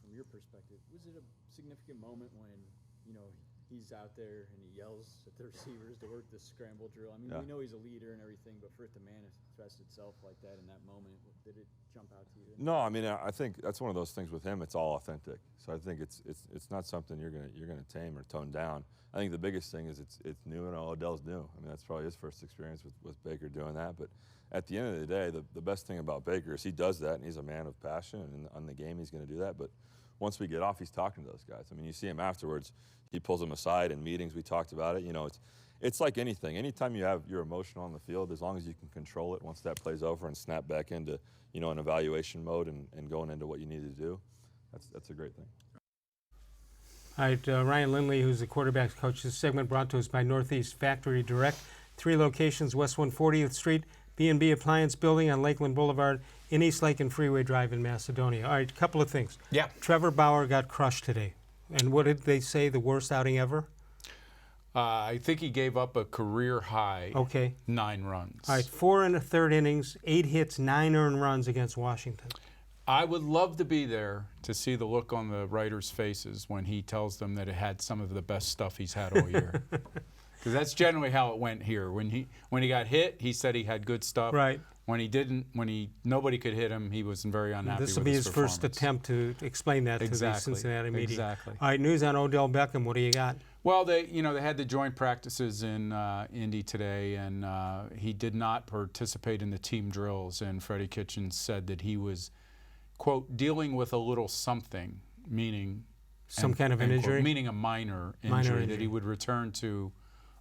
from your perspective, was it a significant moment when, you know, he's out there and he yells at the receivers to work the scramble drill? I mean, Yeah. we know he's a leader and everything, but for it to manifest itself like that in that moment, did it jump out to you? No, I mean, I think that's one of those things with him. It's all authentic. So I think it's not something you're gonna tame or tone down. I think the biggest thing is it's new, and Odell's new. I mean, that's probably his first experience with Baker doing that. But at the end of the day, the best thing about Baker is he does that, and he's a man of passion, and on the game he's going to do that. But once we get off, he's talking to those guys. I mean, you see him afterwards. He pulls them aside in meetings. We talked about it. You know, it's like anything. Anytime you're emotional on the field, as long as you can control it, once that plays over and snap back into, you know, an evaluation mode and going into what you need to do, that's a great thing. All right, Ryan Lindley, who's the quarterback's coach. This segment brought to us by Northeast Factory Direct. 3 locations, West 140th Street, B&B Appliance Building on Lakeland Boulevard, in East Lake and Freeway Drive in Macedonia. All right, a couple of things. Yeah. Trevor-Bauer got crushed today. And what did they say, the worst outing ever? I think he gave up a career high 9 runs. All right, 4 1/3 innings, 8 hits, 9 earned runs against Washington. I would love to be there to see the look on the writers' faces when he tells them that it had some of the best stuff he's had all year. Because that's generally how it went here. When he got hit, he said he had good stuff. Right. When he didn't, nobody could hit him, he was very unhappy This will with be his his first attempt to explain that to the Cincinnati media. Exactly. All right, news on Odell Beckham. What do you got? Well, they had the joint practices in Indy today, and he did not participate in the team drills. And Freddie Kitchens said that he was, quote, dealing with a little something, meaning some kind of an injury, meaning a minor injury that he would return to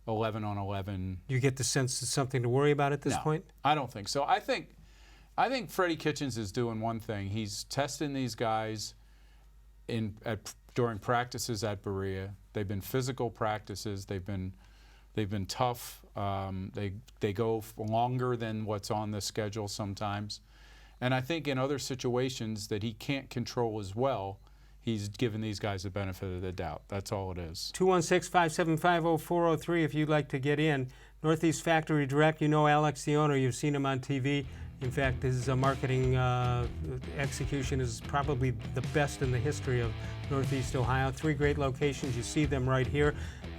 11 on 11. You get the sense it's something to worry about at this point? I don't think so. I think Freddie Kitchens is doing one thing. He's testing these guys during practices at Berea. They've been physical practices. They've been tough. They go longer than what's on the schedule sometimes. And I think in other situations that he can't control as well, he's given these guys the benefit of the doubt. That's all it is. 216-575-0403 if you'd like to get in. Northeast Factory Direct, you know Alex, the owner. You've seen him on TV. In fact, his marketing execution is probably the best in the history of Northeast Ohio. 3 great locations. You see them right here.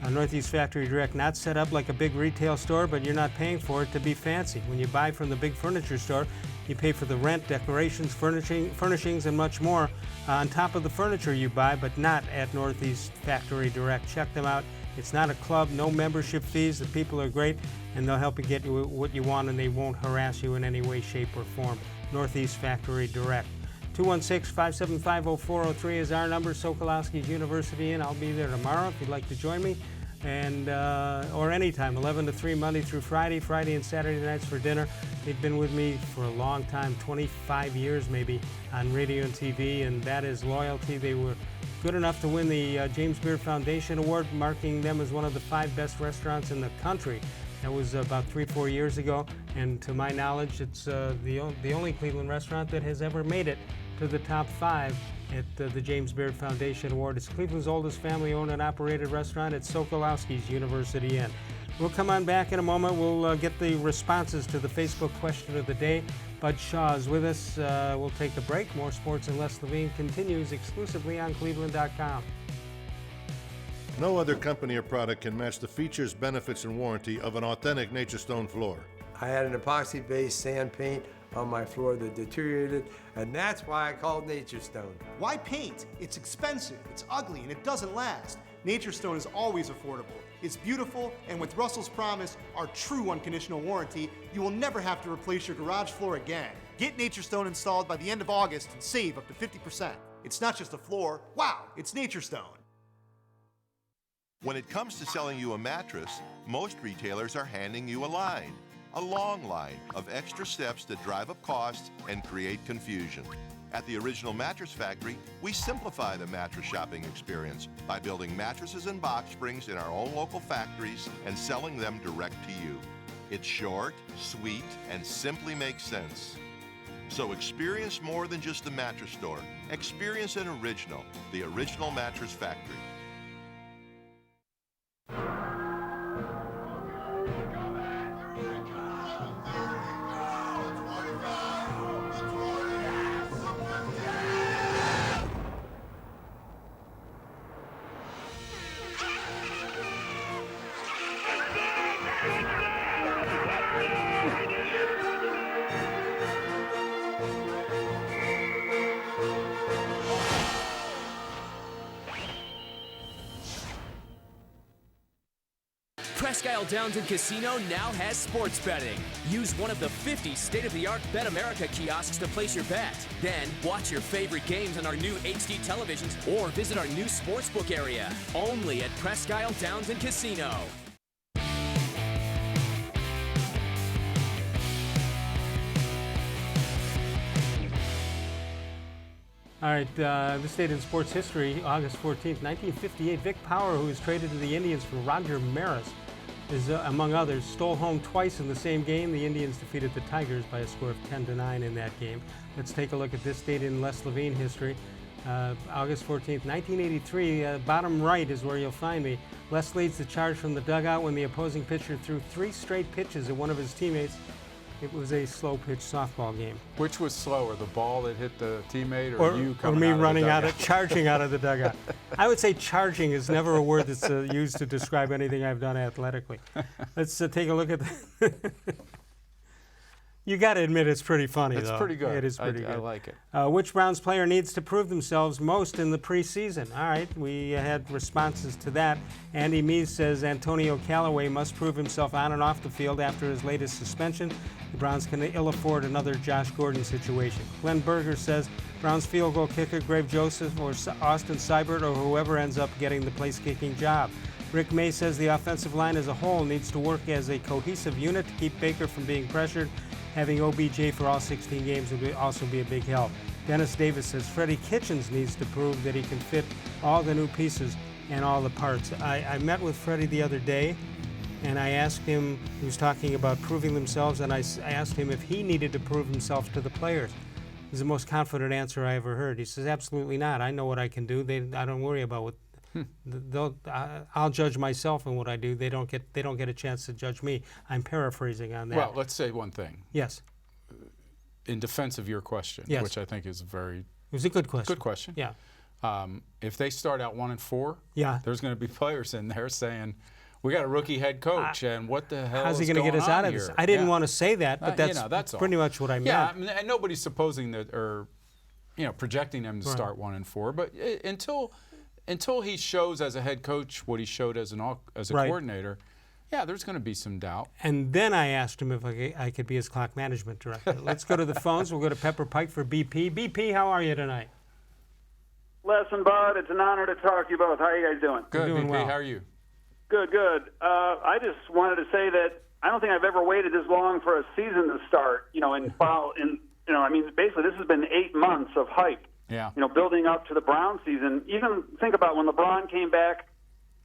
Northeast Factory Direct, not set up like a big retail store, but you're not paying for it to be fancy. When you buy from the big furniture store, you pay for the rent, decorations, furnishings, and much more on top of the furniture you buy, but not at Northeast Factory Direct. Check them out. It's not a club, no membership fees. The people are great, and they'll help you get what you want, and they won't harass you in any way, shape, or form. Northeast Factory Direct. 216-575-0403 is our number. Sokolowski's University Inn. I'll be there tomorrow if you'd like to join me. And or anytime, 11 to 3, Monday through Friday and Saturday nights for dinner. They've been with me for a long time, 25 years maybe, on radio and TV, and that is loyalty. They were good enough to win the James Beard Foundation Award, marking them as one of the 5 best restaurants in the country. That was about 3-4 years ago, and to my knowledge, it's the only Cleveland restaurant that has ever made it to the top 5 at the James Beard Foundation Award. It's Cleveland's oldest family-owned and operated restaurant at Sokolowski's University Inn. We'll come on back in a moment. We'll get the responses to the Facebook question of the day. Bud Shaw is with us. We'll take a break. More Sports and Les-Levine continues exclusively on cleveland.com. No other company or product can match the features, benefits, and warranty of an authentic Nature's Stone floor. I had an epoxy-based sand paint on my floor that deteriorated, and that's why I called Nature Stone. Why paint? It's expensive, it's ugly, and it doesn't last. Nature Stone is always affordable. It's beautiful, and with Russell's Promise, our true unconditional warranty, you will never have to replace your garage floor again. Get Nature Stone installed by the end of August and save up to 50%. It's not just a floor. Wow, it's Nature Stone. When it comes to selling you a mattress, most retailers are handing you a line. A long line of extra steps that drive up costs and create confusion. At the Original Mattress Factory, we simplify the mattress shopping experience by building mattresses and box springs in our own local factories and selling them direct to you. It's short, sweet, and simply makes sense. So experience more than just the mattress store. Experience an original, the Original Mattress Factory. Presque Isle Downton Casino now has sports betting. Use one of the 50 state-of-the-art Bet America kiosks to place your bet. Then watch your favorite games on our new HD televisions or visit our new sportsbook area. Only at Presque Isle Downton Casino. All right, this date in sports history, August 14th, 1958. Vic Power, who was traded to the Indians for Roger Maris, is, among others, stole home twice in the same game. The Indians defeated the Tigers by a score of 10-9 in that game. Let's take a look at this date in Les-Levine history. August 14th, 1983, bottom right is where you'll find me. Les leads the charge from the dugout when the opposing pitcher threw 3 straight pitches at one of his teammates. It was a slow-pitch softball game. Which was slower, the ball that hit the teammate, or you coming or me out running of the out of charging out of the dugout? I would say charging is never a word that's used to describe anything I've done athletically. Let's take a look at the You got to admit it's pretty funny, It's though. pretty good. It is pretty good. I like it. Which Browns player needs to prove themselves most in the preseason? All right, we had responses to that. Andy Mees says Antonio-Callaway must prove himself on and off the field after his latest suspension. The Browns can ill afford another Josh Gordon situation. Glenn Berger says Browns field goal kicker Grave Joseph or Austin Seibert or whoever ends up getting the place-kicking job. Rick May says the offensive line as a whole needs to work as a cohesive unit to keep Baker from being pressured. Having OBJ for all 16 games would also be a big help. Dennis Davis says Freddie Kitchens needs to prove that he can fit all the new pieces and all the parts. I met with Freddie the other day, and I asked him, he was talking about proving themselves, and I asked him if he needed to prove himself to the players. It was the most confident answer I ever heard. He says, absolutely not. I know what I can do. I don't worry about what I'll judge myself in what I do. They don't get a chance to judge me. I'm paraphrasing on that. Well, let's say one thing. Yes. In defense of your question, yes. which I think is very it was a good question. Good question. Yeah. If they start out 1-4, yeah, there's going to be players in there saying, "We got a rookie head coach, and what the hell how's he going to get us out of this?" I didn't want to say that, but that's pretty much what I meant. Yeah, I mean, and nobody's supposing that or projecting them to start 1-4, but until he shows as a head coach what he showed as a coordinator, yeah, there's going to be some doubt. And then I asked him if I could be his clock management director. Let's go to the phones. We'll go to Pepper Pike for BP. BP, how are you tonight? Les and Bud, it's an honor to talk to you both. How are you guys doing? Good, doing BP. well. How are you? Good, good. I just wanted to say that I don't think I've ever waited this long for a season to start. I mean, basically, this has been 8 months of hype. Yeah. Building up to the Brown season. Even think about when LeBron came back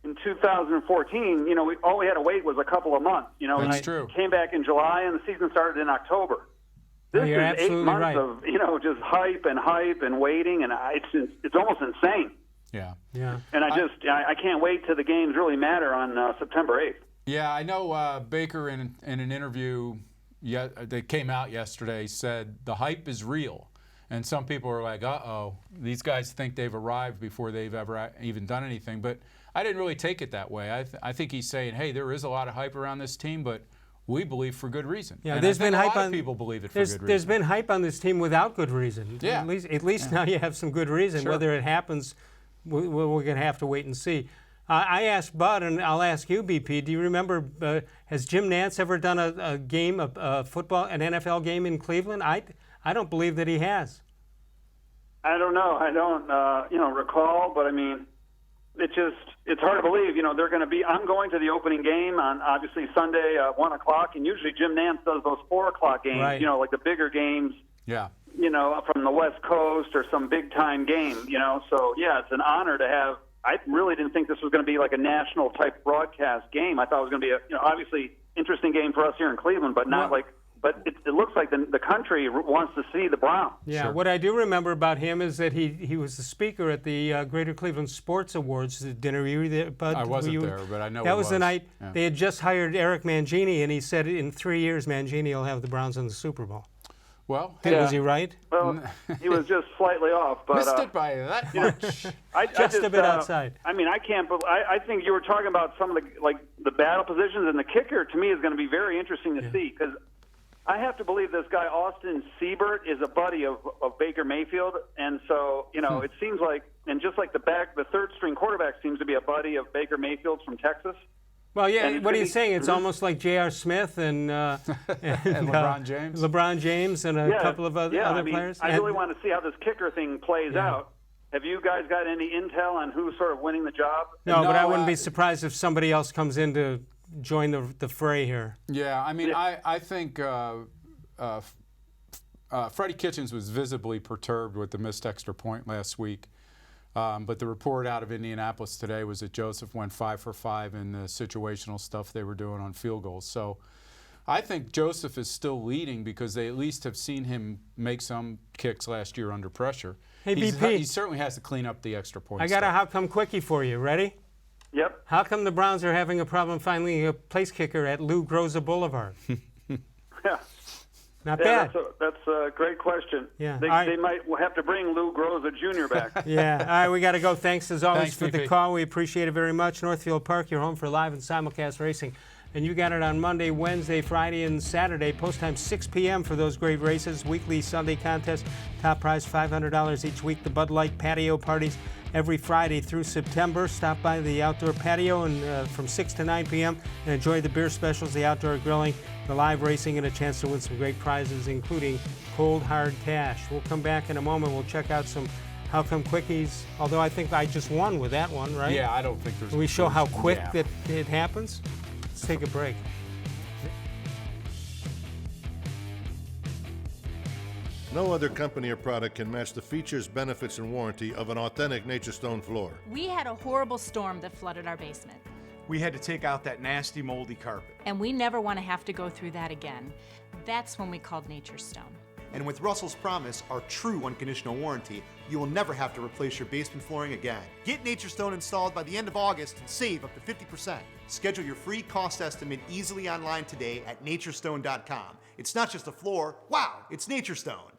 in 2014. All we had to wait was a couple of months. That's true. He came back in July, and the season started in October. This you're is 8 months right. of just hype and waiting, and it's almost insane. Yeah. Yeah. And I can't wait till the games really matter on September 8th. Yeah, I know Baker in an interview that came out yesterday said the hype is real. And some people are like, uh-oh, these guys think they've arrived before they've ever even done anything. But I didn't really take it that way. I think he's saying, hey, there is a lot of hype around this team, but we believe for good reason. Yeah, and there's I think been a hype lot on of people believe it for there's, good reason. There's been hype on this team without good reason. Yeah. At least now you have some good reason. Sure. Whether it happens, we're going to have to wait and see. I asked Bud, and I'll ask you, BP. Do you remember? Has Jim Nantz ever done a game of football, an NFL game in Cleveland? I don't believe that he has. I don't know. I don't, recall. But I mean, it's hard to believe. They're going to be. I'm going to the opening game on obviously Sunday, 1 o'clock, and usually Jim Nantz does those 4 o'clock games. Right. Like the bigger games. Yeah. From the West Coast or some big time game. So yeah, it's an honor to have. I really didn't think this was going to be like a national type broadcast game. I thought it was going to be a, obviously interesting game for us here in Cleveland, but not like. But it looks like the country wants to see the Browns. Yeah, Sure. What I do remember about him is that he was the speaker at the Greater Cleveland Sports Awards dinner. Were you there, Bud? I wasn't there, but I know that it was the night Yeah. they had just hired Eric Mangini, and he said in 3 years Mangini will have the Browns in the Super Bowl. Well, was he right? Well, he was just slightly off, but missed it by that much. Just a bit outside. I mean, I can't. I think you were talking about some of the battle positions, and the kicker to me is going to be very interesting to see because. I have to believe this guy, Austin-Corbett, is a buddy of Baker-Mayfield. And so, it seems like, and just like the third string quarterback seems to be a buddy of Baker-Mayfield's from Texas. Well, yeah, what he's saying, it's almost like J.R. Smith and LeBron James. LeBron James and a couple of other players. I really want to see how this kicker thing plays out. Have you guys got any intel on who's sort of winning the job? No, but I wouldn't be surprised if somebody else comes in to join the fray here. Yeah, I mean, I think Freddie Kitchens was visibly perturbed with the missed extra point last week. But the report out of Indianapolis today was that Joseph went 5 for 5 in the situational stuff they were doing on field goals. So I think Joseph is still leading because they at least have seen him make some kicks last year under pressure. Hey, BP. He certainly has to clean up the extra points. I got a how-come quickie for you. Ready? Yep. How come the Browns are having a problem finding a place kicker at Lou Groza Boulevard? Yeah. Not bad. That's a great question. Yeah. They might have to bring Lou Groza Jr. back. Yeah. All right, we got to go. Thanks as always for the VP. call. We appreciate it very much. Northfield Park, your home for live and simulcast racing. And you got it on Monday, Wednesday, Friday, and Saturday. Post time 6 p.m. for those great races. Weekly Sunday contest. Top prize $500 each week. The Bud Light patio parties every Friday through September. Stop by the outdoor patio and from 6 to 9 p.m. and enjoy the beer specials, the outdoor grilling, the live racing, and a chance to win some great prizes, including cold, hard cash. We'll come back in a moment. We'll check out some How Come Quickies, although I think I just won with that one, right? Yeah, I don't think there's... Can we show how quick that it happens? Let's take a break. No other company or product can match the features, benefits, and warranty of an authentic Nature Stone floor. We had a horrible storm that flooded our basement, We had to take out that nasty moldy carpet. and we never want to have to go through that again. That's when we called Nature Stone. And with Russell's Promise, our true unconditional warranty, you will never have to replace your basement flooring again. Get Nature Stone installed by the end of August and save up to 50%. Schedule your free cost estimate easily online today at naturestone.com. It's not just a floor, wow, it's Nature Stone.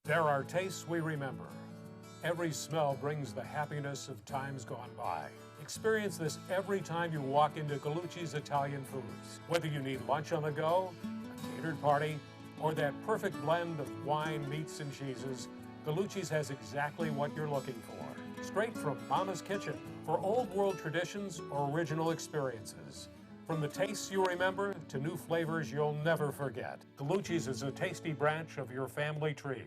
There are tastes we remember. Every smell brings the happiness of times gone by. Experience this every time you walk into Gallucci's Italian Foods. Whether you need lunch on the go, a catered party, or that perfect blend of wine, meats, and cheeses, Gallucci's has exactly what you're looking for. Straight from Mama's Kitchen for old world traditions or original experiences. From the tastes you remember to new flavors you'll never forget. Gallucci's is a tasty branch of your family tree.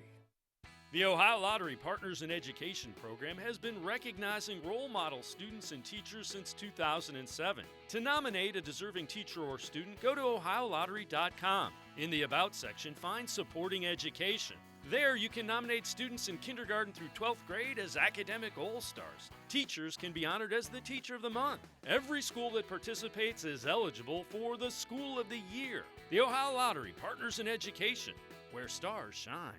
The Ohio Lottery Partners in Education program has been recognizing role model students and teachers since 2007. To nominate a deserving teacher or student, go to OhioLottery.com. In the About section, find Supporting Education. There, you can nominate students in kindergarten through 12th grade as academic all-stars. Teachers can be honored as the Teacher of the Month. Every school that participates is eligible for the School of the Year. The Ohio Lottery Partners in Education, where stars shine.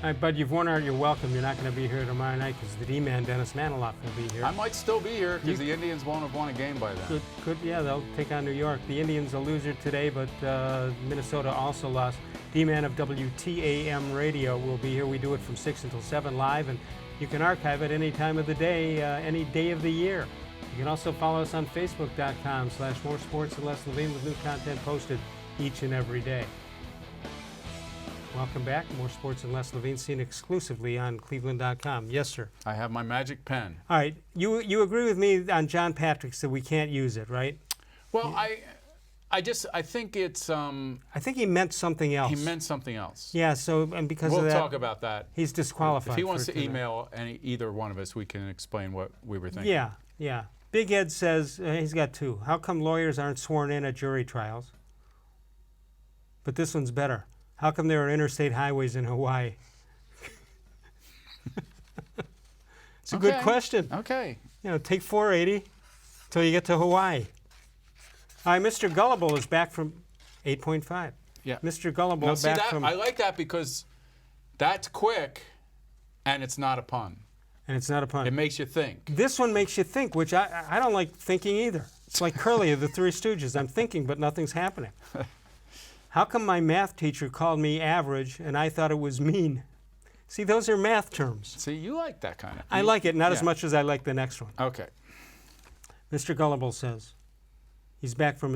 All right, Bud, you've worn out your welcome. You're not going to be here tomorrow night because the D-man, Dennis Maniloff, will be here. I might still be here because the Indians won't have won a game by then. Yeah, they'll take on New York. The Indians a loser today, but Minnesota also lost. D-man of WTAM Radio will be here. We do it from 6 until 7 live, and You can archive it any time of the day, any day of the year. You can also follow us on Facebook.com/more-sports-and-les-levine with new content posted each and every day. Welcome back. More Sports and Les Levine, seen exclusively on cleveland.com. Yes, sir. I have my magic pen. All right. You agree with me on John Patrick's that we can't use it, right? Well, I think it's. I think he meant something else. He meant something else. Yeah. So and because we'll of that, talk about that. He's disqualified. If he wants to email either one of us, we can explain what we were thinking. Yeah. Yeah. Big Ed says he's got two. How come lawyers aren't sworn in at jury trials? But this one's better. How come there are interstate highways in Hawaii? It's a good question. Okay. Take 480 till you get to Hawaii. All right, Mr. Gullible is back from 8.5. Yeah. Mr. Gullible now, see back that, from. I like that because that's quick, and it's not a pun. And it's not a pun. It makes you think. This one makes you think, which I don't like thinking either. It's like Curly of the Three Stooges. I'm thinking, but nothing's happening. How come my math teacher called me average and I thought it was mean? See, those are math terms. See, you like that kind of. I like it, not as much as I like the next one. Okay. Mr. Gullible says, he's back from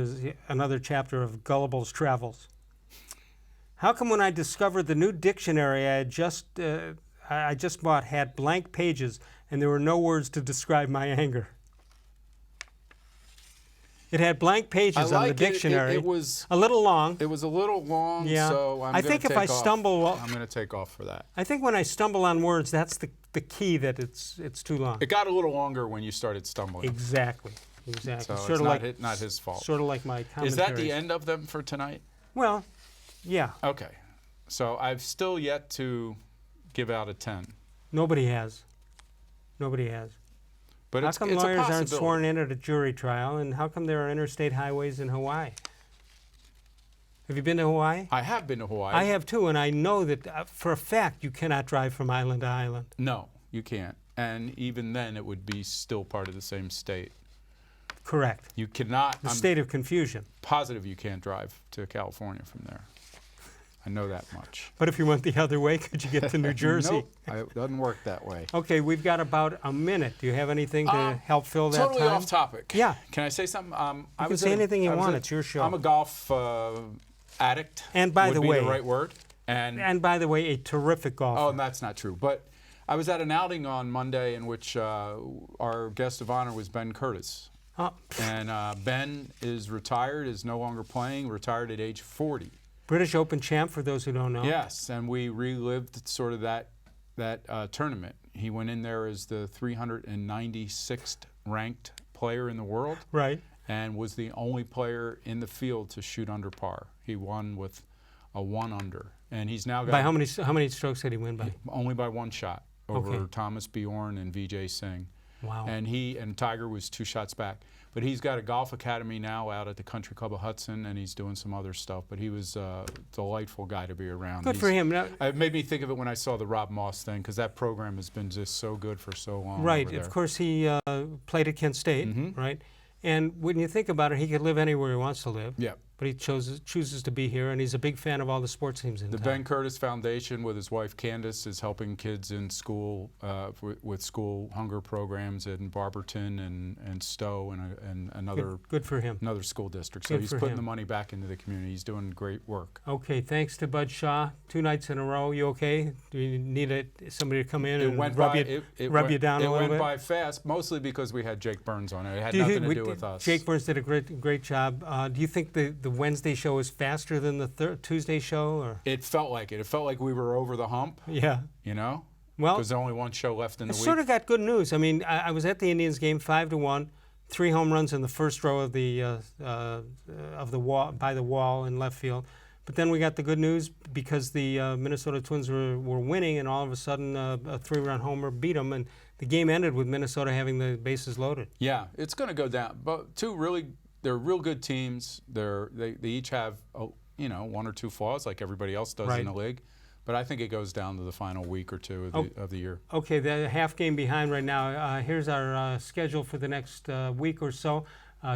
another chapter of Gullible's Travels. How come when I discovered the new dictionary I just bought had blank pages and there were no words to describe my anger? It had blank pages on the dictionary. It was a little long. It was a little long, yeah. So I think if I stumble, I'm going to take off for that. I think when I stumble on words, that's the key that it's too long. It got a little longer when you started stumbling. Exactly. So sort it's of not his fault. Sort of like my commentaries. Is that the end of them for tonight? Well, yeah. Okay. So I've still yet to give out a 10. Nobody has. Nobody has. But how come lawyers aren't sworn in at a jury trial, and how come there are interstate highways in Hawaii? Have you been to Hawaii? I have been to Hawaii. I have too, and I know that for a fact you cannot drive from island to island. No, you can't. And even then, it would be still part of the same state. Correct. You cannot. The state of confusion. Positive you can't drive to California from there. I know that much. But if you went the other way, could you get to New Jersey? Nope, it doesn't work that way. Okay, we've got about a minute. Do you have anything to help fill that totally time? Off topic. Yeah. Can I say something? You can say anything you want. It's your show. I'm a golf addict. And by the way, would be the right word. And by the way, a terrific golfer. Oh, that's not true. But I was at an outing on Monday in which our guest of honor was Ben Curtis. Oh. And Ben is retired, is no longer playing, retired at age 40. British Open champ, for those who don't know. Yes, and we relived sort of that tournament. He went in there as the 396th ranked player in the world. Right. And was the only player in the field to shoot under par. He won with a 1 under. And he's now got... By how many strokes did he win by? Only by 1 shot over Thomas Bjorn and Vijay Singh. Wow. And Tiger was 2 shots back. But he's got a golf academy now out at the Country Club of Hudson, and he's doing some other stuff. But he was a delightful guy to be around. Good for him. It made me think of it when I saw the Rob Moss thing, because that program has been just so good for so long. Right. Of course, he played at Kent State, right? And when you think about it, he could live anywhere he wants to live. Yeah. But he chooses to be here, and he's a big fan of all the sports teams in town. The Ben Curtis Foundation with his wife Candace is helping kids in school with school hunger programs in Barberton and Stowe and another good for him. Another school district. So he's putting the money back into the community. He's doing great work. Okay, thanks to Bud Shaw. 2 nights in a row. You okay? Do you need somebody to come in and rub you down a little bit? It went by fast, mostly because we had Jake Burns on it. It had nothing to do with us. Jake Burns did a great job. Do you think the Wednesday show is faster than the Tuesday show? Or? It felt like it. It felt like we were over the hump. Yeah. You know? Well, because there's only 1 show left in the week. I sort of got good news. I mean, I was at the Indians game 5-1, 3 home runs in the first row of the wall, by the wall in left field. But then we got the good news because the Minnesota Twins were winning, and all of a sudden a 3-run homer beat them, and the game ended with Minnesota having the bases loaded. Yeah, it's going to go down. But they're real good teams. They each have 1 or 2 flaws like everybody else does in the league. But I think it goes down to the final week or 2 of the year. Okay, the half game behind right now. Here's our schedule for the next week or so.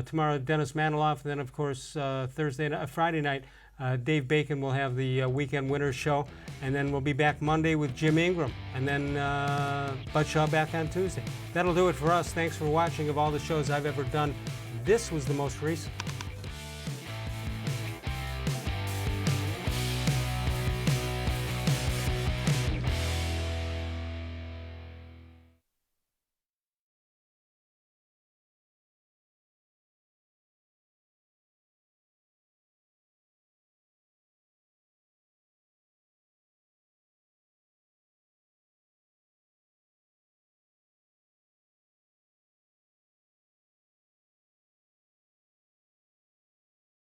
Tomorrow, Dennis Maniloff. Then, of course, Friday night, Dave Bacon will have the Weekend Winners Show, and then we'll be back Monday with Jim Ingram, and then Bud Shaw back on Tuesday. That'll do it for us. Thanks for watching. Of all the shows I've ever done, this was the most recent.